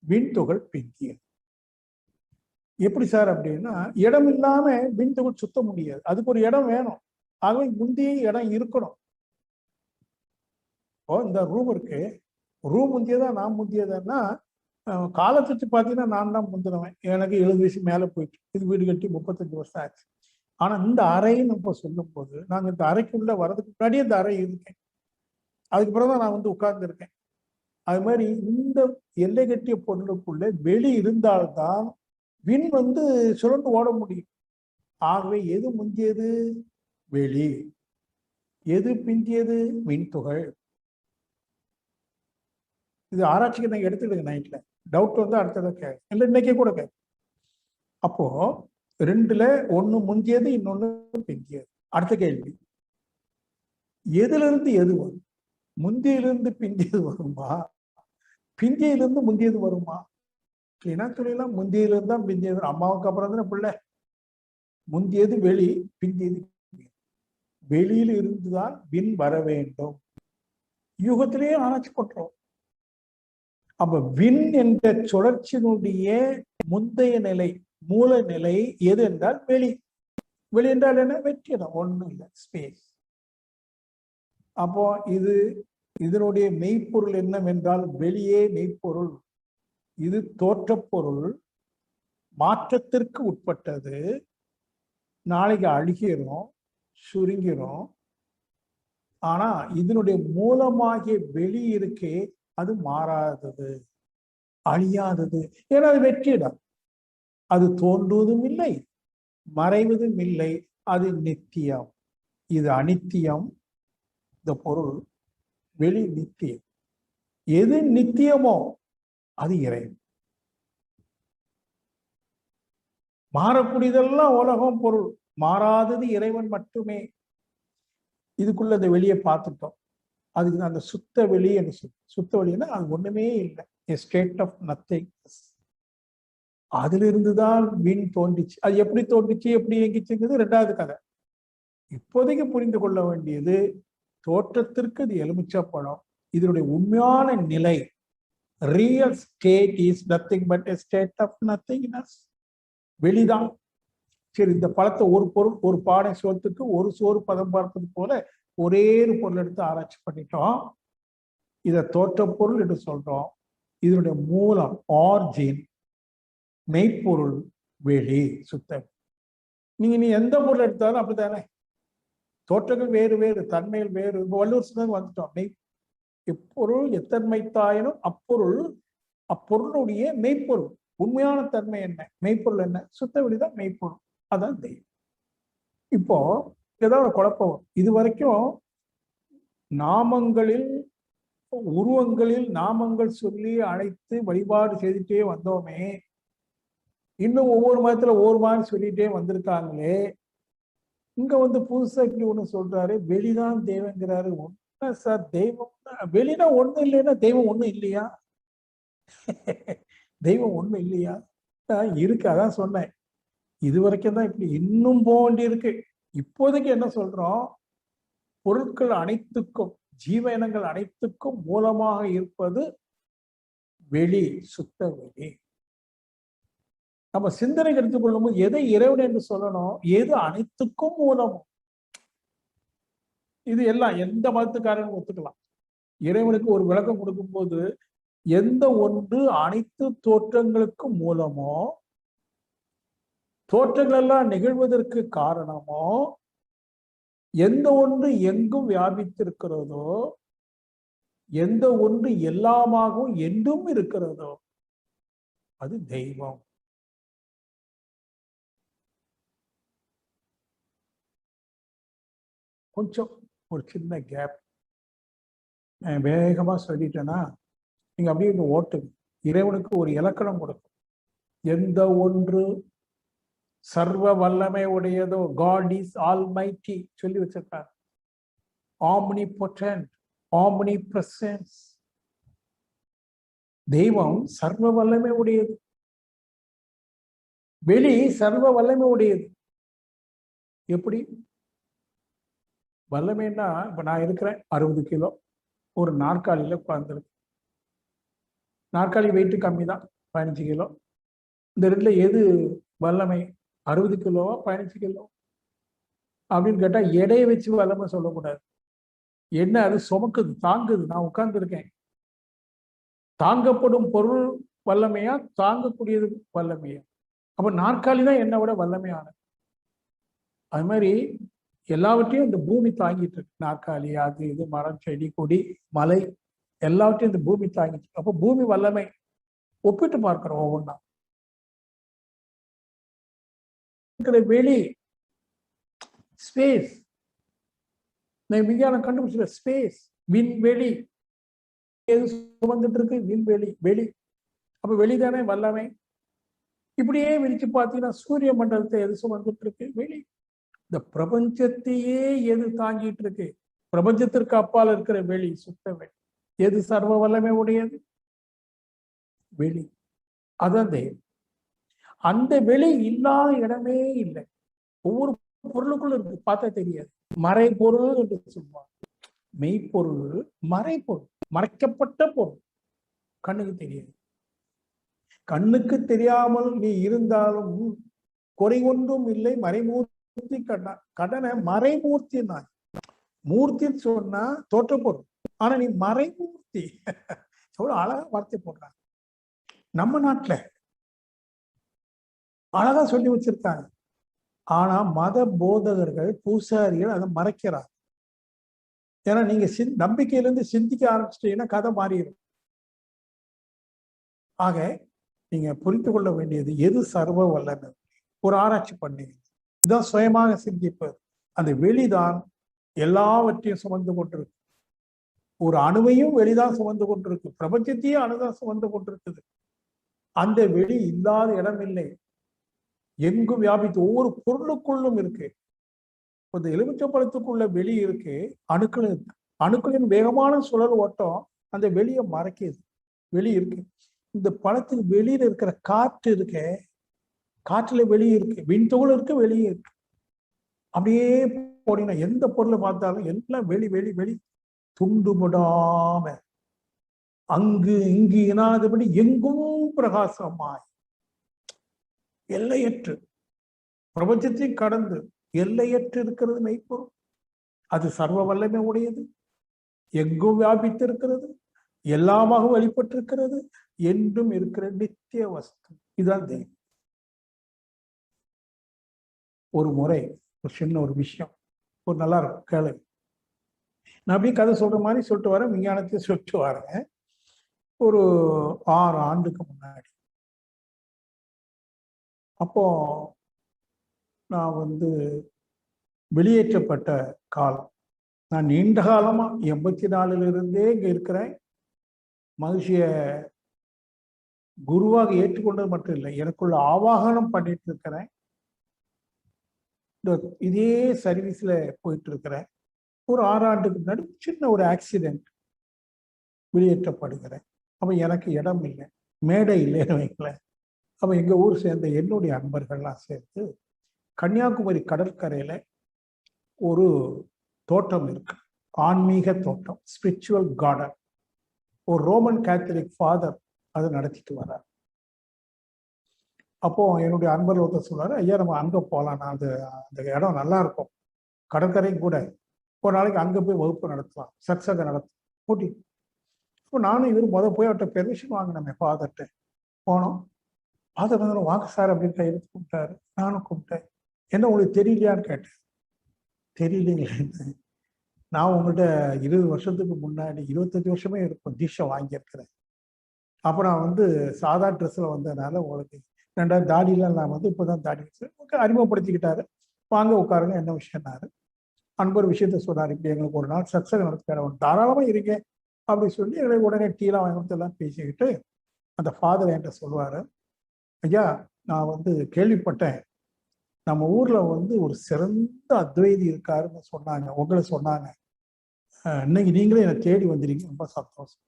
விண்துகள் பிந்தியது. எப்படி சார் அப்படின்னா, இடம் இல்லாம விண்துகள் சுத்த முடியாது, அதுக்கு ஒரு இடம் வேணும். ஆகவே முந்திய இடம் இருக்கணும். இப்போ இந்த ரூம் இருக்கு, ரூம் முந்தியதா நான் முந்தியதுன்னா, காலத்துக்கு பார்த்தீங்கன்னா நான் தான் முந்தினவன். எனக்கு 70 வயசு மேலே போயிட்டு, இது வீடு கட்டி 35 வருஷம் ஆச்சு. ஆனா இந்த அறைன்னு இப்போ சொல்லும் போது, நாங்க இந்த அறைக்குள்ள வர்றதுக்கு முன்னாடியே இந்த அறை இருக்கேன், அதுக்கு பிறகுதான் நான் வந்து உட்கார்ந்து இருக்கேன். அது மாதிரி இந்த எல்லை கட்டிய பொருளுக்குள்ள வெளி இருந்தால்தான் விண் வந்து சுழண்டு ஓட முடியும். ஆகவே எது முந்தியது? வெளி. எது பிந்தியது? விண்துகள். இது ஆராய்ச்சிக்கு நான் எடுத்துக்கிடுங்க, நைட்ல டவுட் வந்து அடுத்ததை கேட்க இல்லை, இன்னைக்கே கூட கேட்க. அப்போ ரெண்டுல ஒண்ணு முந்தியது, இன்னொன்னு பிந்தியது. அடுத்த கேள்வி, எதுல இருந்து எது வரும்? முந்தியிலிருந்து பிந்தியது வருமா, பிந்தியிலிருந்து முந்தியது வருமா? கிளீனா சொல்லிடலாம், முந்தியிலிருந்து தான் பிந்தியது. அம்மாவுக்கு அப்புறம் தானே பிள்ளை. முந்தியது வெளி, பிந்தியது. வெளியில் இருந்துதான் விண் வர வேண்டும். யுகத்திலேயே ஆராய்ச்சி பண்றோம். அப்ப விண் என்ற சுழற்சியினுடைய முந்தைய நிலை, மூல நிலை எது என்றால் வெளி. வெளி என்றால் என்ன? வெற்றிடம், ஒண்ணும் இல்லை, ஸ்பேஸ். அப்போ இதனுடைய மெய்ப்பொருள் என்னவென்றால் வெளியே மெய்ப்பொருள். இது தோற்றப் பொருள், மாற்றத்திற்கு உட்பட்டது. நாளைக்கு அழுகிறோம், சுருங்கிறோம். ஆனா இதனுடைய மூலமாகிய வெளி இருக்கே, அது மாறாதது, அழியாதது. ஏன்னா அது வெற்றிடம். அது தோன்றுவதும் இல்லை, மறைவதும் இல்லை. அது நித்தியம். இது அனித்தியம். இந்த பொருள் வெளி நித்தியம். எது நித்தியமோ அது இறைவன். மாறக்கூடியதெல்லாம் உலகம், பொருள். மாறாதது இறைவன் மட்டுமே. இதுக்குள்ள அந்த வெளியை பார்த்துட்டோம். அதுக்கு அந்த சுத்த வெளி என்று சொல்லு. சுத்த வெளின்னா அது ஒண்ணுமே இல்லை, ஸ்டேட் ஆஃப் நத்திங். அதுல இருந்துதான் விண் தோன்றிச்சு. அது எப்படி தோன்றிச்சு, எப்படி இயங்கிச்சுங்கிறது ரெண்டாவது கதை. இப்போதைக்கு புரிந்து கொள்ள வேண்டியது, தோற்றத்திற்கு இது எலுமிச்சப்பழம். இதனுடைய உண்மையான நிலை, real state is nothing but a state of nothingness. வெளிதான். சரி, இந்த பழத்தை ஒரு பொருள், ஒரு பானை சோத்துக்கு ஒரு சோறு பதம் பார்ப்பது போல ஒரே ஒரு பொருள் எடுத்து ஆராய்ச்சி பண்ணிட்டோம். இதை தோற்ற பொருள் என்று சொல்றோம். இதனுடைய மூலம், ஆர்ஜின், மெய்ப்பொருள் வெளி, சுத்தம். நீ எந்த பொருள் எடுத்தாலும் அப்படித்தானே. தோற்றங்கள் வேறு வேறு, தன்மைகள் வேறு. வள்ளுவர் சொன்னது வந்துட்டோம். எப்பொருள் எத்தன்மைத்தாயினும் அப்பொருள் அப்பொருளுடைய மெய்ப்பொருள். உண்மையான தன்மை என்ன? மெய்ப்பொருள் என்ன? சுத்த வெளிதான் மெய்ப்பொருள். அதான் தெய்வம். இப்போ ஏதாவது குழப்பம். இது வரைக்கும் நாமங்களில், உருவங்களில் நாமங்கள் சொல்லி அழைத்து வழிபாடு செய்துட்டே வந்தோமே. இன்னும் ஒவ்வொரு மதத்துல ஒவ்வொரு மாதிரி சொல்லிட்டே வந்திருக்காங்களே. இங்க புதுசா இப்படி ஒண்ணு சொல்றாரு, வெளிதான் தெய்வங்கிறாரு. ஒண்ணு சார், தெய்வம் வெளினா ஒண்ணு இல்லைன்னா தெய்வம் ஒண்ணு இல்லையா? தெய்வம் ஒண்ணு இல்லையா? இருக்கு. அதான் சொன்னேன், இது வரைக்கும் தான் இப்படி. இன்னும் போக வேண்டி இருக்கு. இப்போதைக்கு என்ன சொல்றோம்? பொருட்கள் அனைத்துக்கும், ஜீவ இனங்கள் அனைத்துக்கும் மூலமாக இருப்பது வெளி, சுத்த வெளி. நம்ம சிந்தனைக்கு எடுத்துக்கொள்ளும் போது எதை இறைவன் என்று சொல்லணும், எது அனைத்துக்கும் மூலம். இது எல்லாம் எந்த மதத்துக்காரனும் ஒத்துக்கலாம். இறைவனுக்கு ஒரு விளக்கம் கொடுக்கும் போது, எந்த ஒன்று அனைத்து தோற்றங்களுக்கும் மூலமோ, தோற்றங்கள் எல்லாம் நிகழ்வதற்கு காரணமோ, எந்த ஒன்று எங்கும் வியாபித்திருக்கிறதோ, எந்த ஒன்று எல்லாமாகவும் என்றும் இருக்கிறதோ, அது தெய்வம். கொஞ்சம் ஒரு சின்ன கேப். வேகமா சொல்லிட்டேன்னா நீங்க அப்படியே ஓட்டுங்க. இறைவனுக்கு ஒரு இலக்கணம் கொடுக்கும். எந்த ஒன்று சர்வ வல்லமை உடையதோ, காட் இஸ் ஆல்மைட்டி சொல்லி வச்சிருக்காங்க. ஆம்னிபொட்டன்ட், ஆம்னிபிரசன்ஸ். தெய்வம் சர்வ வல்லமை உடையது. வெளி சர்வ வல்லமை உடையது. எப்படி வல்லமைன்னா, இப்ப நான் இருக்கிறேன் 60 கிலோ, ஒரு நாற்காலியில உட்கார்ந்துருக்கு. நாற்காலி வெயிட்டு கம்மி தான், 15 கிலோ. இந்த ரெண்டுல எது வல்லமை? 60 கிலோவா 15 கிலோ அப்படின்னு கேட்டா எடையை வச்சு வல்லமை சொல்லக்கூடாது. என்ன அது சுமக்குது, தாங்குது. நான் உட்கார்ந்து இருக்கேன். தாங்கப்படும் பொருள் வல்லமையா, தாங்கக்கூடியது வல்லமையா? அப்ப நாற்காலி தான் என்னை விட வல்லமையானது. அது மாதிரி எல்லாவற்றையும் இந்த பூமி தாங்கிட்டு இருக்கு. நாற்காலி, அது இது, மரம், செடி, கொடி, மலை, எல்லாவற்றையும் இந்த பூமி தாங்கிட்டு. அப்ப பூமி வல்லமை. ஒப்பிட்டு பார்க்கிறோம் ஒவ்வொன்றா. வெளி, ஸ்பேஸ். விஞ்ஞானம் கண்டுபிடிச்ச ஸ்பேஸ், விண்வெளி. எது சுமந்துட்டு இருக்கு? விண்வெளி, வெளி. அப்ப வெளிதானே வல்லமை. இப்படியே விரிச்சு பார்த்தீங்கன்னா சூரிய மண்டலத்தை எது சுமந்துட்டு இருக்கு? வெளி. இந்த பிரபஞ்சத்தையே எது தாங்கிட்டு இருக்கு? பிரபஞ்சத்திற்கு அப்பால் இருக்கிற வெளி, சுத்த வெளி. எது சர்வ வல்லமை உடையது? வெளி. அதான் தெய்வம். அந்த வெளி இல்லாத இடமே இல்லை. ஒவ்வொரு பொருளுக்குள்ள இருக்கு, பார்த்தா தெரியாது. மறைபொருள் என்று சொல்லுவாங்க. மெய்ப்பொருள் மறைபொருள், மறைக்கப்பட்ட பொருள், கண்ணுக்கு தெரியாது. கண்ணுக்கு தெரியாமல் நீ இருந்தாலும் குறை ஒன்றும் இல்லை. மறைமூர்த்தி கடனை மறைமூர்த்தி நான் மூர்த்தின்னு சொன்னா தோற்ற பொருள். ஆனா நீ மறைமூர்த்தி. எவ்வளவு அழகா வார்த்தை போடுறாங்க. நம்ம நாட்டுல அழகா சொல்லி வச்சிருக்காங்க. ஆனா மத போதகர்கள், பூசாரிகள் அதை மறைக்கிறாங்க. ஏன்னா நீங்க நம்பிக்கையிலிருந்து சிந்திக்க ஆரம்பிச்சிட்டீங்கன்னா கதை மாறிடும். ஆக நீங்க புரிந்து கொள்ள வேண்டியது எது சர்வ வல்லமை. ஒரு ஆராய்ச்சி பண்ணீங்க, இதுதான் சுயமாக சிந்திப்பது. அந்த வெளிதான் எல்லாவற்றையும் சுமந்து கொண்டிருக்கு. ஒரு அணுவையும் வெளிதான் சுமந்து கொண்டிருக்கு, பிரபஞ்சத்தையும் அணுதான் சுமந்து கொண்டிருக்குது. அந்த வெளி இல்லாத இடம் இல்லை, எங்கும் வியாபித்து ஒவ்வொரு பொருளுக்குள்ளும் இருக்கு. இந்த எலுமிச்சம்பழத்துக்குள்ள வெளி இருக்கு, அணுக்கள் இருக்கு. அணுக்களின் வேகமான சுழல் ஓட்டம் அந்த வெளியை மறைக்குது. வெளி இருக்கு. இந்த பழத்துக்கு வெளியில இருக்கிற காற்று இருக்க, காற்றுல வெளியே இருக்கு, விண்துகள் இருக்கு, வெளியே இருக்கு. அப்படியே போனீங்கன்னா எந்த பொருளை பார்த்தாலும் எல்லாம் வெளி வெளி வெளி துண்டுபடாம அங்கு இங்கு இனாதபடி எங்கும் பிரகாசமாய் எல்லையற்று பிரபஞ்சத்தையும் கடந்து எல்லையற்று இருக்கிறது மெய்ப்பொருள். அது சர்வ வல்லமை உடையது, எங்கும் வியாபித்து இருக்கிறது, எல்லாமாக வெளிப்பட்டிருக்கிறது, என்றும் இருக்கிற நித்திய வஸ்து. இதுதான் தெய்வம். ஒரு முறை ஒரு சின்ன ஒரு விஷயம், ஒரு நல்லா இருக்கும் கேளு. நான் அப்படியே கதை சொல்ற மாதிரி சொல்லிட்டு வரேன், விஞ்ஞானத்தையும் சொல்லிட்டு வரேன். ஒரு 6 ஆண்டுக்கு முன்னாடி, அப்போ நான் வெளியேற்றப்பட்ட காலம். நான் நீண்ட காலமா 84 இருந்தே இங்க இருக்கிறேன். மகிழ்ச்சிய குருவாக ஏற்றுக்கொண்டது மட்டும் இல்லை, எனக்குள்ள ஆவாகனம் பண்ணிட்டு இருக்கிறேன். இதே சர்வீஸ்ல போயிட்டு இருக்கிறேன். ஒரு 6 ஆண்டுக்கு முன்னாடி சின்ன ஒரு ஆக்சிடென்ட், வெளியேற்றப்படுகிறேன். அப்ப எனக்கு இடம் இல்லை, மேடை இல்லைன்னு வைக்கல. அப்ப எங்க ஊர் சேர்ந்த என்னுடைய அன்பர்கள்லாம் சேர்ந்து கன்னியாகுமரி கடற்கரையில ஒரு தோட்டம் இருக்கு, ஆன்மீக தோட்டம், ஸ்பிரிச்சுவல் கார்டன். ஒரு ரோமன் கேத்தலிக் ஃபாதர் அதை நடத்திட்டு வர்றார். அப்போ என்னுடைய அன்பர்கள் ஒருத்தர் சொல்றாரு, ஐயா நம்ம அங்க போகலாம், நான் அந்த இடம் நல்லா இருக்கும், கடற்கரையும் கூட, ஒரு நாளைக்கு அங்க போய் வகுப்பு நடத்தலாம், சத்சங்க நடத்தலாம் கூட்டி. இப்போ நானும் இவர் போய் அவர்கிட்ட பெர்மிஷன் வாங்கினேன் ஃபாதர்கிட்ட. போனோம். ஃபாதர் வந்து வாங்க சார் அப்படின்னு கையெழுத்து கூப்பிட்டாரு. நானும் கூப்பிட்டேன். என்ன உங்களுக்கு தெரியலையான்னு கேட்டேன். தெரியலீங்களே, நான் உங்கள்கிட்ட 20 வருஷத்துக்கு முன்னாடி 25 வருஷமே இருக்கும் தீட்சை வாங்கியிருக்கிறேன். அப்புறம் சாதா ட்ரெஸ்ல வந்ததுனால உங்களுக்கு 2 தாடிலாம் நான் இப்போதான் தாடி வச்சு அறிமுகப்படுத்திக்கிட்டாரு. வாங்க உட்காருங்க, என்ன விஷயம்னாரு. அன்பர் விஷயத்த சொன்னார், இப்படி எங்களுக்கு ஒரு நாள் சத்சங்கம் நடத்த தாராளமாக இருங்க அப்படின்னு சொல்லி எங்களுக்கு உடனே டீலாம் வாங்கலாம் பேசிக்கிட்டு அந்த ஃபாதர் என்கிட்ட சொல்லுவாரு, ஐயா நான் கேள்விப்பட்டேன், நம்ம ஊர்ல ஒரு சிறந்த அத்வைதி இருக்காருன்னு சொன்னாங்க, உங்களை சொன்னாங்க, இன்னைக்கு நீங்களே என்னை தேடி வந்திருக்கீங்க, ரொம்ப சந்தோஷம்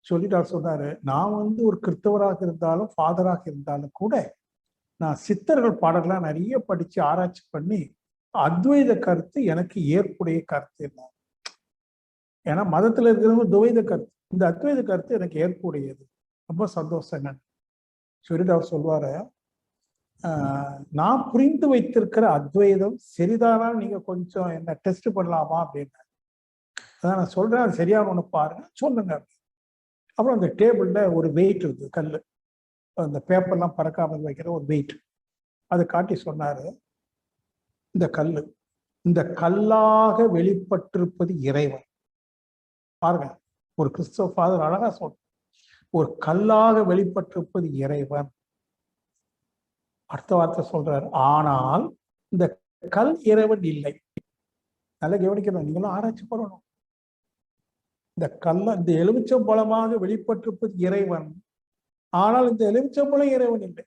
சொல்லிட்டு அவர் சொன்னாரு, நான் ஒரு கிறிஸ்தவராக இருந்தாலும் ஃபாதராக இருந்தாலும் கூட நான் சித்தர்கள் பாடல்கள்லாம் நிறைய படிச்சு ஆராய்ச்சி பண்ணி அத்வைத கருத்து எனக்கு ஏற்புடைய கருத்து இல்லை. ஏன்னா மதத்துல இருக்கிறவங்க துவைத கருத்து, இந்த அத்வைத கருத்து எனக்கு ஏற்புடையது, ரொம்ப சந்தோஷம் என்னன்னு சொல்லிட்டு அவர் சொல்வாரு, நான் புரிந்து வைத்திருக்கிற அத்வைதம் சரிதானால் நீங்க கொஞ்சம் என்ன டெஸ்ட் பண்ணலாமா அப்படின்னு. அதான் நான் சொல்றேன், அது சரியான ஒண்ணு பாருங்க சொல்லுங்க. அப்புறம் அந்த டேபிள்ல ஒரு வெயிட் இருக்கு, கல், அந்த பேப்பர்லாம் பறக்காமல் வைக்கிற ஒரு வெயிட், அதை காட்டி சொன்னாரு, இந்த கல்லாக வெளிப்பட்டிருப்பது இறைவன். பாருங்க, ஒரு கிறிஸ்தவ ஃபாதர் அழகா சொல்ற, ஒரு கல்லாக வெளிப்பட்டிருப்பது இறைவன். அடுத்த வார்த்தை சொல்றாரு, ஆனால் இந்த கல் இறைவன் இல்லை. நல்லா கவனிக்கணும், நீங்களும் ஆராய்ச்சி பண்ணணும். இந்த எலுமிச்சம்பழமாக வெளிப்பட்டிருப்பது இறைவன், ஆனால் இந்த எலுமிச்சம்பழம் இறைவன் இல்லை.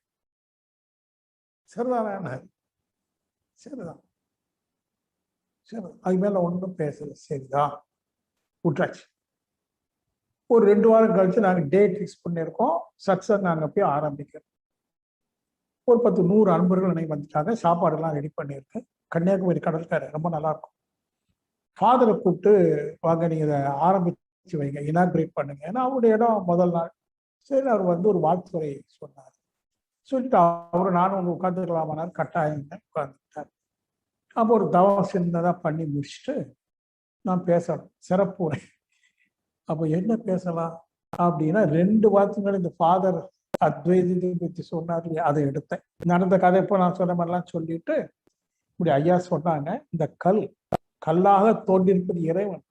சரிதான? சரிதான், சரி, அது மேல ஒன்றும் பேசல. சரிதான், விட்டாச்சு. ஒரு 2 வாரம் கழிச்சு நாங்க டேட் ஃபிக்ஸ் பண்ணியிருக்கோம், சத்சங்கம் அங்க போய் ஆரம்பிக்கிறோம். ஒரு 10-100 அன்பர்கள் அன்னைக்கு வந்துட்டாங்க, சாப்பாடுலாம் ரெடி பண்ணியிருக்கேன். கன்னியாகுமரி கடற்கரை ரொம்ப நல்லா இருக்கும். ஃபாதரை கூப்பிட்டு வாங்க நீங்க இதை ஆரம்பிச்சு வைங்க, இனாகிரேட் பண்ணுங்க. ஏன்னா அவருடைய இடம் முதல் நாள். சரி, அவர் வந்து ஒரு வாழ்த்துறை சொன்னார். சொல்லிட்டு அவரு நானும் உட்காந்துக்கலாமானார். கட்டாயம் உட்காந்துட்டார். அப்போ ஒரு தவம் சின்னதா பண்ணி முடிச்சுட்டு நான் பேசணும், சிறப்பு உரை. அப்போ என்ன பேசலாம் அப்படின்னா 2 வார்த்தைகள் இந்த ஃபாதர் அத்வைதத்தை பற்றி சொன்னார் இல்லையா, அதை எடுத்தேன். நடந்த கதை இப்போ நான் சொன்ன மாதிரிலாம் சொல்லிட்டு இப்படி ஐயா சொன்னாங்க, இந்த கல்லாக தோன்றியிருப்பது இறைவன்,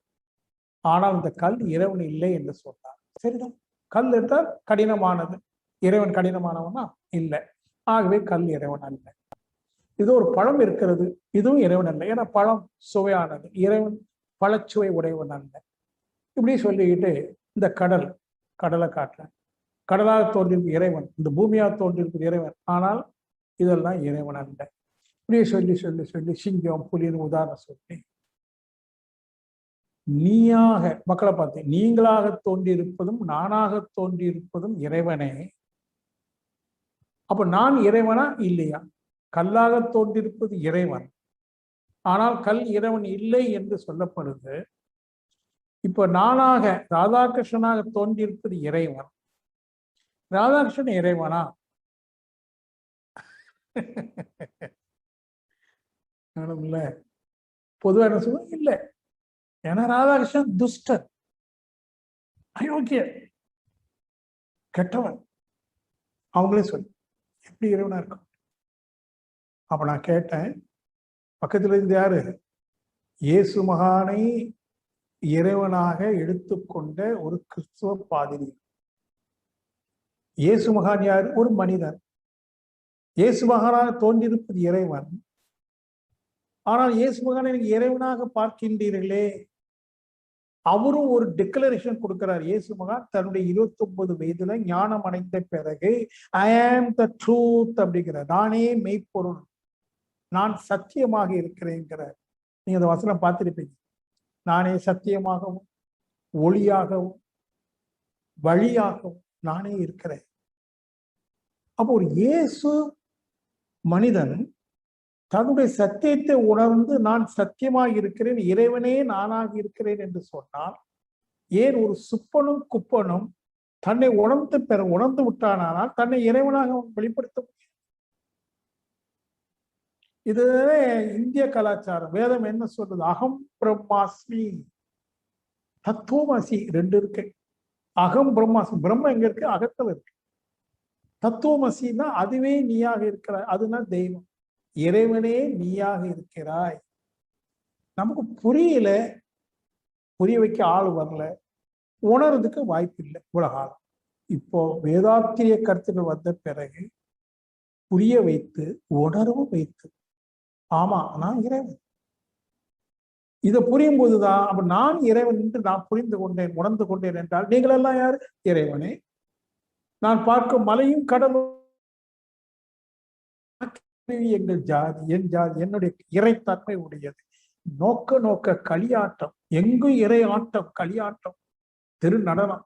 ஆனால் இந்த கல் இறைவன் இல்லை என்று சொன்னார். சரிதான், கல் என்றால் கடினமானது, இறைவன் கடினமானவனா இல்லை, ஆகவே கல் இறைவன் அல்ல. இது ஒரு பழம் இருக்கிறது, இதுவும் இறைவன் அல்ல, ஏன்னா பழம் சுவையானது, இறைவன் பழச்சுவை உடையவன் அல்ல. இப்படி சொல்லிக்கிட்டு இந்த கடலை காட்டுறேன். கடலாக தோன்றிருக்கும் இறைவன், இந்த பூமியாக தோன்றிருக்கும் இறைவன், ஆனால் இதெல்லாம் இறைவன் அல்ல. இப்படியே சொல்லி சொல்லி சொல்லி சிங்கம் புலின்னு உதாரணம் சொல்லி நீயாக மக்களை பார்த்து, நீங்களாக தோன்றியிருப்பதும் நானாக தோன்றியிருப்பதும் இறைவனே. அப்ப நான் இறைவனா இல்லையா? கல்லாக தோன்றியிருப்பது இறைவன், ஆனால் கல் இறைவன் இல்லை என்று சொல்லப்படுது. இப்ப நானாக ராதாகிருஷ்ணனாக தோன்றியிருப்பது இறைவன், ராதாகிருஷ்ணன் இறைவனா? இல்ல, பொதுவாக என்ன சொல்லுவோம், இல்லை. ஏன்னா ராதாகிருஷ்ணன் துஷ்டன், அயோக்கிய, கெட்டவன், அவங்களே சொல்லி எப்படி இறைவனா இருக்கும்? அப்ப நான் கேட்டேன், பக்கத்துல இருந்து யாரு? இயேசு மகானை இறைவனாக எடுத்துக்கொண்ட ஒரு கிறிஸ்துவ பாதிரி. இயேசு மகான் யார்? ஒரு மனிதன். இயேசு மகானாக தோன்றியிருப்பது இறைவன், ஆனால் இயேசு மகானை எனக்கு இறைவனாக பார்க்கின்றீர்களே. அவரும் ஒரு டிக்ளரேஷன் கொடுக்கிறார். இயேசு மகான் தன்னுடைய 29 வயதுல ஞானம் அடைந்த பிறகு ஐ ஆம் த ட்ரூத் அப்படிங்கிறார். நானே மெய்ப்பொருள், நான் சத்தியமாக இருக்கிறேங்கிறார். நீங்க அந்த வசனம் பார்த்திருப்பீங்க. நானே சத்தியமாகவும் ஒளியாகவும் வழியாகவும் நானே இருக்கிறேன். அப்போ ஒரு இயேசு மனிதன் தன்னுடைய சத்தியத்தை உணர்ந்து நான் சத்தியமாக இருக்கிறேன், இறைவனே நானாக இருக்கிறேன் என்று சொன்னால், ஏன் ஒரு சுப்பனும் குப்பனும் தன்னை உணர்ந்து விட்டானால் தன்னை இறைவனாக வெளிப்படுத்த முடியும்? இது இந்திய கலாச்சாரம். வேதம் என்ன சொல்றது? அகம் பிரம்மாஸ்மி, தத்துவமசி 2 இருக்கு. அகம் பிரம்மாஸ்மி, பிரம்ம எங்க இருக்கு? அகத்துல இருக்கு. தத்துவமசின்னா அதுவே நீயாக இருக்கிறாய், அதுனா தெய்வம். இறைவனே நீயாக இருக்கிறாய். நமக்கு புரியல, புரிய வைக்க ஆள் வரல, உணர்றதுக்கு வாய்ப்பு இல்லை உலகாலம். இப்போ வேதாத்திரிய கருத்துக்கள் வந்த பிறகு புரிய வைத்து உணர்வும் வைத்து, ஆமா நான் இறைவன், இதை புரியும் போதுதான் அப்ப நான் இறைவன் என்று நான் புரிந்து கொண்டேன், உணர்ந்து கொண்டேன் என்றால் நீங்கள் எல்லாம் யாரு? இறைவனே. நான் பார்க்கும் மலையும் கடலும் எங்கள் ஜாதி, என் ஜாதி, என்னுடைய இறைத்தன்மை உடையது. நோக்க நோக்க களியாட்டம், எங்கும் இறை ஆட்டம், களியாட்டம், திரு நடனம்,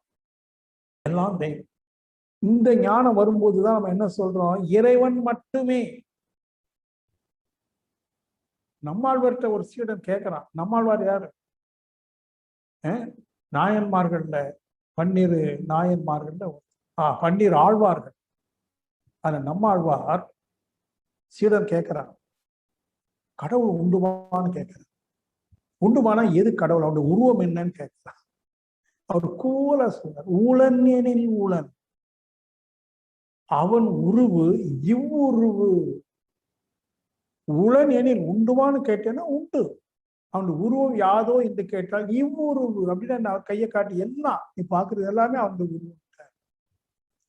எல்லாம் தெய்வம். இந்த ஞானம் வரும்போதுதான் நம்ம என்ன சொல்றோம்? இறைவன் மட்டுமே. நம்மாழ்வார்ட்ட ஒரு சீடன் கேட்கிறான். நம்மாழ்வார் யாரு? நாயன்மார்கள்ல 12 நாயன்மார்கள்ல 12 ஆழ்வார்கள். அது நம்மாழ்வார் சீடன் கேட்கிறான், கடவுள் உண்டுமான்னு கேட்கிறார். உண்டுமானா எது கடவுள்? அவருடைய உருவம் என்னன்னு கேட்கிறார். அவர் கூல சொல்றார், ஊழன் எனில் ஊழன், அவன் உருவு இவ்வுருவு. உளன் எனில் உண்டுமான்னு கேட்டேன்னா உண்டு, அவனுடைய உருவம் யாதோ என்று கேட்டால் இவ்வுருவு அப்படின்னு அவர் கையை காட்டி, எல்லாம் நீ பாக்குறது எல்லாமே அவனுடைய உருவம்.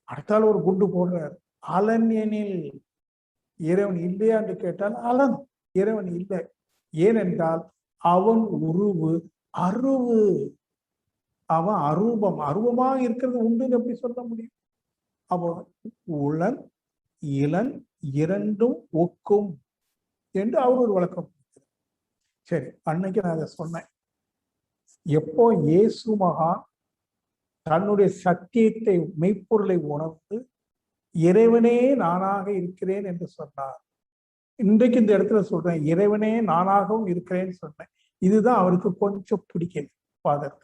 அடுத்தால ஒரு குண்டு போடுறார், அலன் எனில் இறைவன் இல்லையா என்று கேட்டால் அலன், இறைவன் இல்லை. ஏனென்றால் அவன் உருவு அருவு, அவன் அரூபம், அரூபமாக இருக்கிறது உண்டுன்னு எப்படி சொல்ல முடியும்? அவன் உளன் இளன் இரண்டும் ஒக்கும் என்று அவர் ஒரு வழக்கம். சரி, அன்னைக்கு நான் அதை சொன்னேன். எப்போ இயேசு மகான் தன்னுடைய சத்தியத்தை மெய்ப்பொருளை உணர்ந்து இறைவனே நானாக இருக்கிறேன் என்று சொன்னார். இன்றைக்கு இந்த இடத்துல சொல்றேன், இறைவனே நானாகவும் இருக்கிறேன்னு சொன்னேன். இதுதான் அவருக்கு கொஞ்சம் பிடிக்கல. ஃபாதர்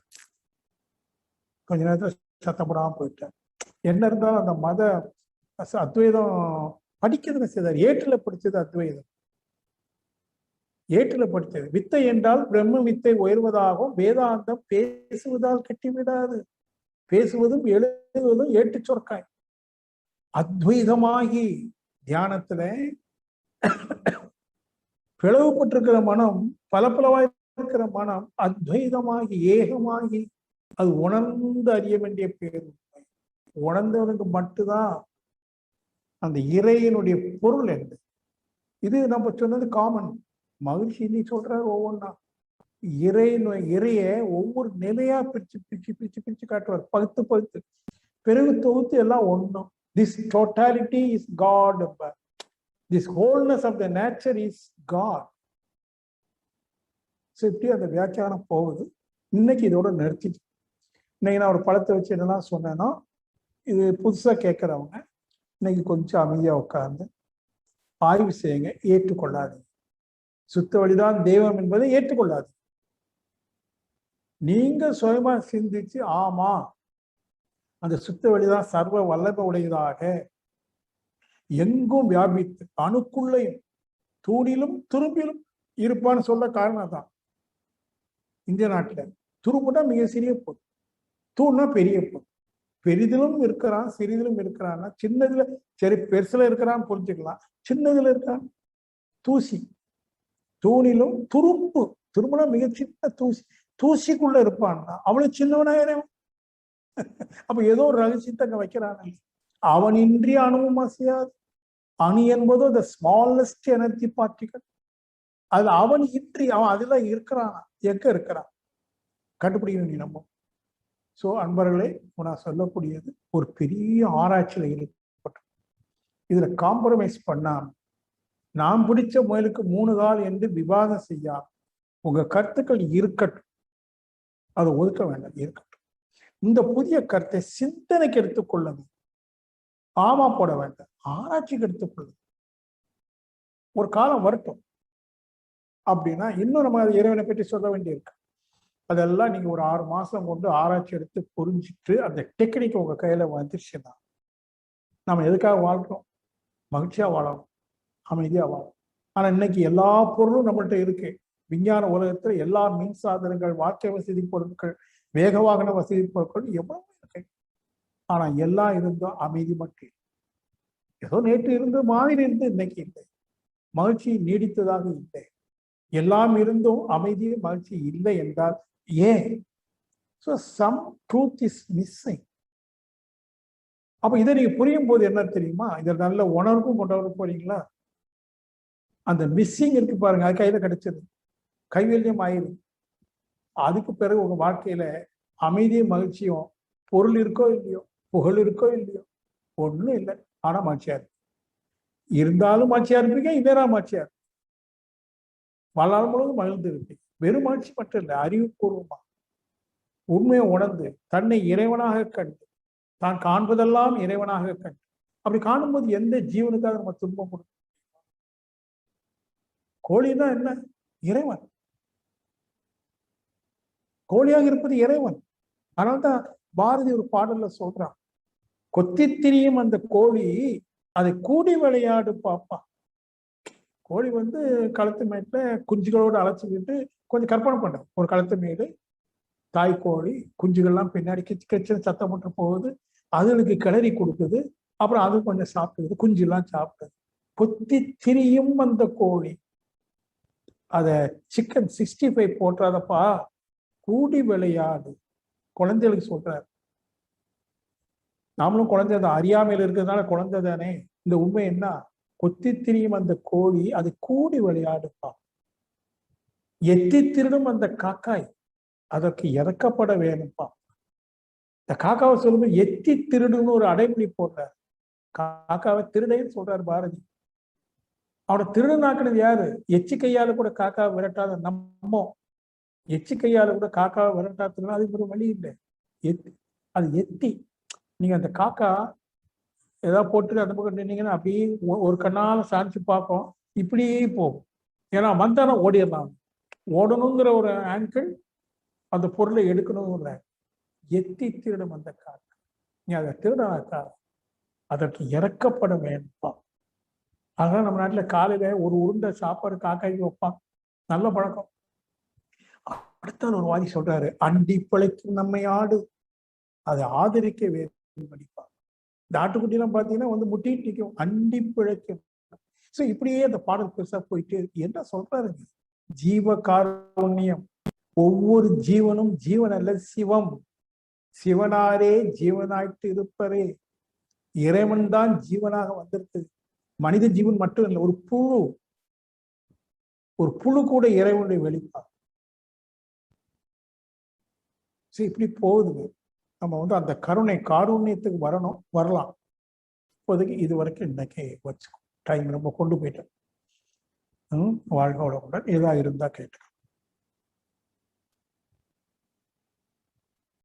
கொஞ்ச நேரத்துல சத்தப்படாம போயிட்டார். என்ன இருந்தாலும் அந்த மத அத்வைதம் படிக்கிறதுன்னு செய்தார். ஏற்றுல படிச்சது அத்வைதம். ஏற்றுல படித்தது. வித்தை என்றால் பிரம்ம வித்தை உயர்வதாகவும் வேதாந்தம் பேசுவதால் கட்டிவிடாது. பேசுவதும் எழுதுவதும் ஏட்டு சொற்காய். அத்வைதமாகி தியானத்துல பிளவுபட்டிருக்கிற மனம், பலவாய் இருக்கிற மனம் அத்வைதமாகி ஏகமாகி அது உணர்ந்து அறிய வேண்டிய பேர். உணர்ந்தவனுக்கு மட்டும்தான் அந்த இறையினுடைய பொருள் என்ன. இது நம்ம சொன்னது காமன். மகிழ்ச்சி நீ சொல்றாரு ஒவ்வொன்றா. இறைய ஒவ்வொரு நிலையா பிரிச்சு பிரிச்சு பிரிச்சு பிரிச்சு காட்டுவார். பகுத்து பிறகு தொகுத்து எல்லாம் ஒண்ணும். This totality is God. This wholeness of the nature is God. இப்படி அந்த வியாக்கியானம் போகுது. இன்னைக்கு இதோட நிறுத்திட்டு, இன்னைக்கு நான் ஒரு பழத்தை வச்சு என்னெல்லாம் சொன்னேன்னா, இது புதுசா கேட்கிறவங்க இன்னைக்கு கொஞ்சம் அமைதியா உட்கார்ந்து ஆய்வு செய்யுங்க. ஏற்றுக்கொள்ளாது. சுத்த வழிதான் தெய்வம் என்பதை ஏற்றுக்கொள்ளாது. நீங்க சுயமா சிந்திச்சு, ஆமா அந்த சுத்த வழிதான் சர்வ வல்லமை உடையதாக எங்கும் வியாபித்து அணுக்குள்ளையும் தூணிலும் துரும்பிலும் இருப்பான்னு சொல்ல காரணம் தான். இந்திய நாட்டுல துரும்புனா மிக சிறிய பொருள், தூண்னா பெரிய பொருள். பெரிதிலும் இருக்கிறான், சிறிதிலும் இருக்கிறான்னா, சின்னதுல சரி பெருசுல இருக்கிறான்னு புரிஞ்சுக்கலாம். சின்னதுல இருக்கான் தூசி. தூணிலும் துரும்பு, துரும்புனா மிக சின்ன தூசி. தூசிக்குள்ள இருப்பான்னா அவ்வளவு சின்னவனாயிரம். அப்ப ஏதோ ஒரு ரகசியத்தை அங்க வைக்கிறான். அவனின்றி அணுவும் அசையாது. அணு என்பது the smallest energy particle. அது அவன் இன்றி அவன் அதுல இருக்கிறான். எங்க இருக்கிறான் கண்டுபிடிக்கணும் நீ நம்ம. சோ அன்பர்களே, நான் சொல்லக்கூடியது ஒரு பெரிய ஆராய்ச்சியில ஈடுபட்டு இதுல காம்ப்ரமைஸ் பண்ணாம, நாம் பிடிச்ச முயலுக்கு 3 கால் என்று விவாதம் செய்யாம, உங்க கருத்துக்கள் இருக்கட்டும், அதை ஒதுக்க வேண்டாம், இருக்கட்டும். இந்த புதிய கருத்தை சிந்தனைக்கு எடுத்துக்கொள்ளுங்க. ஆமா போட வேண்டாம், ஆராய்ச்சிக்கு எடுத்துக்கொள்ளுங்க. ஒரு காலம் வரட்டும் அப்படின்னா இன்னும் நம்ம இறைவனை பற்றி சொல்ல வேண்டியிருக்கு. அதெல்லாம் நீங்க ஒரு 6 மாசம் கொண்டு ஆராய்ச்சி எடுத்து புரிஞ்சுட்டு அந்த டெக்னிக் உங்க கையில வந்துருச்சுன்னா, நம்ம எதுக்காக வாழ்றோம்? மகிழ்ச்சியா வாழணும், அமைதியா வாழும். ஆனா இன்னைக்கு எல்லா பொருளும் நம்மள்ட்ட இருக்கு. விஞ்ஞான உலகத்துல எல்லா மின் சாதனங்கள், வாழ்க்கை வசதி பொருட்கள், வேக வாகன வசதி பொருட்கள் எவ்வளவு இருக்கு. ஆனா எல்லாம் இருந்தும் அமைதி மட்டும். ஏதோ நேற்று இருந்து மாதிரி இருந்து இன்னைக்கு இல்லை. மகிழ்ச்சி நீடித்ததாக இல்லை. எல்லாம் இருந்தும் அமைதி மகிழ்ச்சி இல்லை என்றால் ஏன்? So some truth is missing. அப்ப இதை நீங்க புரியும் போது என்ன தெரியுமா, இதை நல்ல உணர்வும் கொண்டு வர போறீங்களா? அந்த மிஸ்ஸிங் இருக்கு பாருங்க, அது கையில கிடைச்சது, கைவல்யம் ஆயிரும். அதுக்கு பிறகு உங்க வாழ்க்கையில அமைதியும் மகிழ்ச்சியும், பொருள் இருக்கோ இல்லையோ, புகழ் இருக்கோ இல்லையோ, ஒண்ணும் இல்லை. ஆனா மகிழ்ச்சியா இருக்கு. இருந்தாலும் மகிழ்ச்சியா இருப்பீங்க, இதரா மகிழ்ச்சியா இருக்கு. வாழ்நாள் முழுவதும் மகிழ்ந்து இருப்பீங்க. வெறும் மகிழ்ச்சி மட்டும் இல்லை, அறிவுபூர்வமா உண்மையை உணர்ந்து தன்னை இறைவனாக கண்டு, தான் காண்பதெல்லாம் இறைவனாக கண்டு, அப்படி காணும்போது எந்த ஜீவனுக்காக நம்ம துன்பம் கொடுக்கும்? கோழின்னா என்ன? இறைவன். கோழியாக இருப்பது இறைவன். அதனால்தான் பாரதி ஒரு பாடல்ல சொல்றான், கொத்தி திரியும் அந்த கோழி அதை கூடி விளையாடு பாப்பா. கோழி களத்து மேட்டுல குஞ்சுகளோடு அழைச்சிக்கிட்டு, கொஞ்சம் கற்பனை பண்ண, ஒரு களத்து மேடு, தாய் கோழி குஞ்சுகள்லாம் பின்னாடி கிச்சு கிச்சுன்னு சத்தம் போட்டு போகுது, அதுகளுக்கு கிளறி கொடுக்குது, அப்புறம் அது கொஞ்சம் சாப்பிடுது, குஞ்சு எல்லாம் சாப்பிடுது. கொத்தி திரியும் அந்த கோழி, அத சிக்கன் 65 போட்டுறாதப்பா, கூடி விளையாடு. குழந்தைகளுக்கு சொல்றாரு. நாமளும் குழந்தை அறியாமையில் இருக்கிறதுனால குழந்தை தானே. இந்த உண்மை என்ன? கொத்தி திரியும் அந்த கோழி அது கூடி விளையாடுப்பா. எத்தி திருடும் அந்த காக்காய் அதற்கு இறக்கப்பட வேணும்ப்பா. இந்த காக்காவை சொல்லும்போது எத்தி திருடுன்னு ஒரு அடைமொழி போடுறார். காக்காவை திருடைன்னு சொல்றாரு பாரதி. அவனை திருடனாக்குனது யாரு? எச்சி கையால கூட காக்காவை விரட்டாத நம்ம. எச்சி கையால கூட காக்காவை விரட்டாதுன்னா அதுக்கு ஒரு வழி இல்லை. அது எத்தி. நீங்க அந்த காக்கா ஏதாவது போட்டு அந்த பக்கம் நின்னீங்கன்னா அப்படியே ஒரு கண்ணால சாணிச்சு பார்ப்போம், இப்படியே போகும். ஏன்னா வந்தானா ஓடிடலாம். ஓடணுங்கிற ஒரு ஆங்கிள், அந்த பொருளை எடுக்கணுங்கிற எத்தி திருடும் அந்த காற்று. நீ அதை திருடனாக்கா அதற்கு இறக்கப்பட வேண்டும். அதனால நம்ம நாட்டுல காலையில ஒரு உருண்டை சாப்பாடு காக்காய்க்கு வைப்பான், நல்ல பழக்கம். அடுத்த ஒரு வாதி சொல்றாரு, அண்டி பிழைக்கும் நம்மை ஆடு, அதை ஆதரிக்க வேண்டும் படிப்பான். இந்த ஆட்டுக்குட்டிலாம் பார்த்தீங்கன்னா வந்து முட்டிட்டு நிற்கும், அண்டி பிழைக்கும். ஸோ இப்படியே அந்த பாடல் பெருசா போயிட்டு என்ன சொல்றாருங்க, ஜீவ காருண்யம். ஒவ்வொரு ஜீவனும் ஜீவன் அல்ல, சிவம். சிவனாரே ஜீவனாயிட்டு இருப்பரே. இறைவன் தான் ஜீவனாக வந்திருக்கு. மனித ஜீவன் மட்டும் இல்லை, ஒரு புழு கூட இறைவனுடைய வெளிப்பாடு. இப்படி போகுதுங்க. நம்ம வந்து அந்த காருண்யத்துக்கு வரலாம். இப்போதைக்கு இது வரைக்கும் இன்னைக்கு வச்சுக்கோ. டைம் ரொம்ப கொண்டு போயிட்டேன். வாழ்க வளமுடன். ஏதா இருந்தா கேட்டு